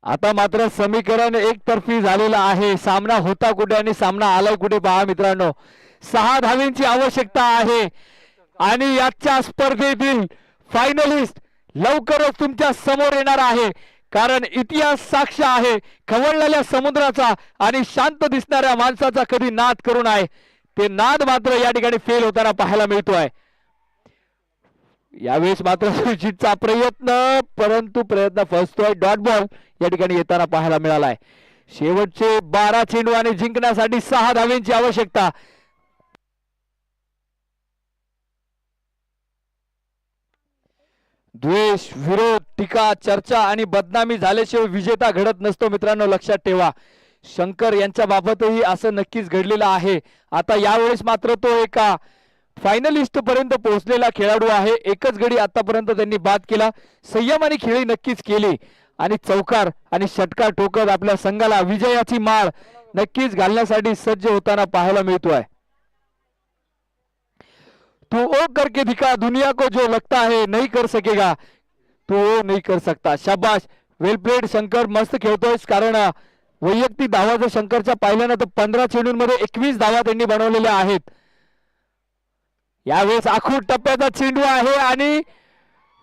आता मात्र समीकरण एकतर्फी झालेलं आहे. सामना होता कुठे आणि सामना आलाय कुठे पहा मित्रांनो. 6 धावांची आवश्यकता आहे आणि याच्या स्पर्धेतील फायनलिस्ट लवकरच तुमच्या समोर येणार आहे. कारण इतिहास साक्ष आहे खवळलेल्या समुद्राचा आणि शांत दिसणाऱ्या माणसाचा कधी नाद करू नये. ते नाद मात्र या ठिकाणी फेल होताना पाहायला मिळतोय. यावेळेस मात्र स्विचचा प्रयत्न, परंतु प्रयत्न फसतोय. डॉट बॉल या ठिकाणी येताना पाहायला मिळालाय. शेवटचे 12 चेंडू आणि जिंकण्यासाठी 6 धावांची आवश्यकता. द्वेष, विरोध, टीका, चर्चा आणि बदनामी झाल्याशिवाय विजेता घडत नसतो मित्रांनो, लक्षात ठेवा. शंकर यांच्या बाबतही असं नक्कीच घडलेलं आहे. आता यावेळेस मात्र तो एका फायनलिस्ट पर्यंत पोहोचलेला खेळाडू आहे. एकच गडी आतापर्यंत त्यांनी बाद केला. संयम आणि खेळी नक्कीच केली आणि चौकार आणि षटकार ठोकत आपल्या संघाला विजयाची माळ नक्कीच घालण्यासाठी सज्ज होताना पाहायला मिळतोय. तू ओ करके दिखा दुनिया को, जो लगता है नहीं कर सकेगा तू ओ नहीं कर सकता. शाबाश, वेल प्लेड शंकर. मस्त खेळतोयस. कारण वैयक्तिक धावा जर शंकरच्या पाहिल्या ना तर 15 चेंडूंमध्ये 21 धावा त्यांनी बनवलेल्या आहेत. यावेळेस आखूड टप्प्याचा चेंडू आहे आणि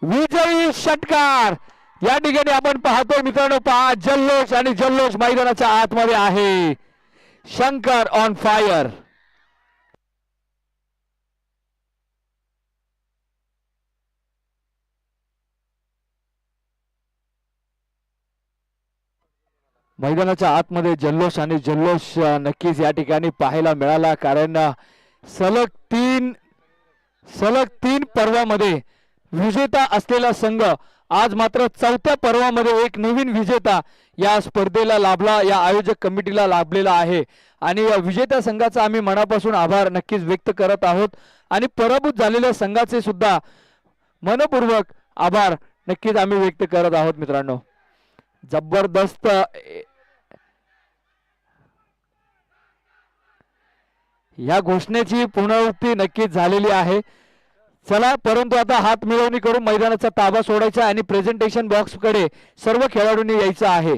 विजयी षटकार या ठिकाणी आपण पाहतोय मित्रांनो. पहा जल्लोष आणि जल्लोष मैदानाच्या आतमध्ये आहे. Shankar on fire. मैदानाच्या आतमध्ये जल्लोष आणि जल्लोष नक्कीच या ठिकाणी पाहायला मिळाला. कारण सलग तीन पर्वामध्ये विजेता असलेला संघ आज मात्र 4थ्या पर्वामध्ये एक नवीन विजेता या स्पर्धेला लाभला, या आयोजक कमिटीला लाभलेला आहे. आणि या विजेत्या संघाचा आम्ही मनापासून आभार नक्कीच व्यक्त करत आहोत आणि पराभूत झालेल्या संघाचे सुद्धा मनपूर्वक आभार नक्कीच आम्ही व्यक्त करत आहोत मित्रांनो. जबरदस्त या घोषणेची पुनरावृत्ती नक्कीच झालेली आहे. चला, परंतु आता हात मिळवणी करून मैदानाचा ताबा सोडायचा आणि प्रेझेंटेशन बॉक्स कडे सर्व खेळाडूंनी यायचं आहे.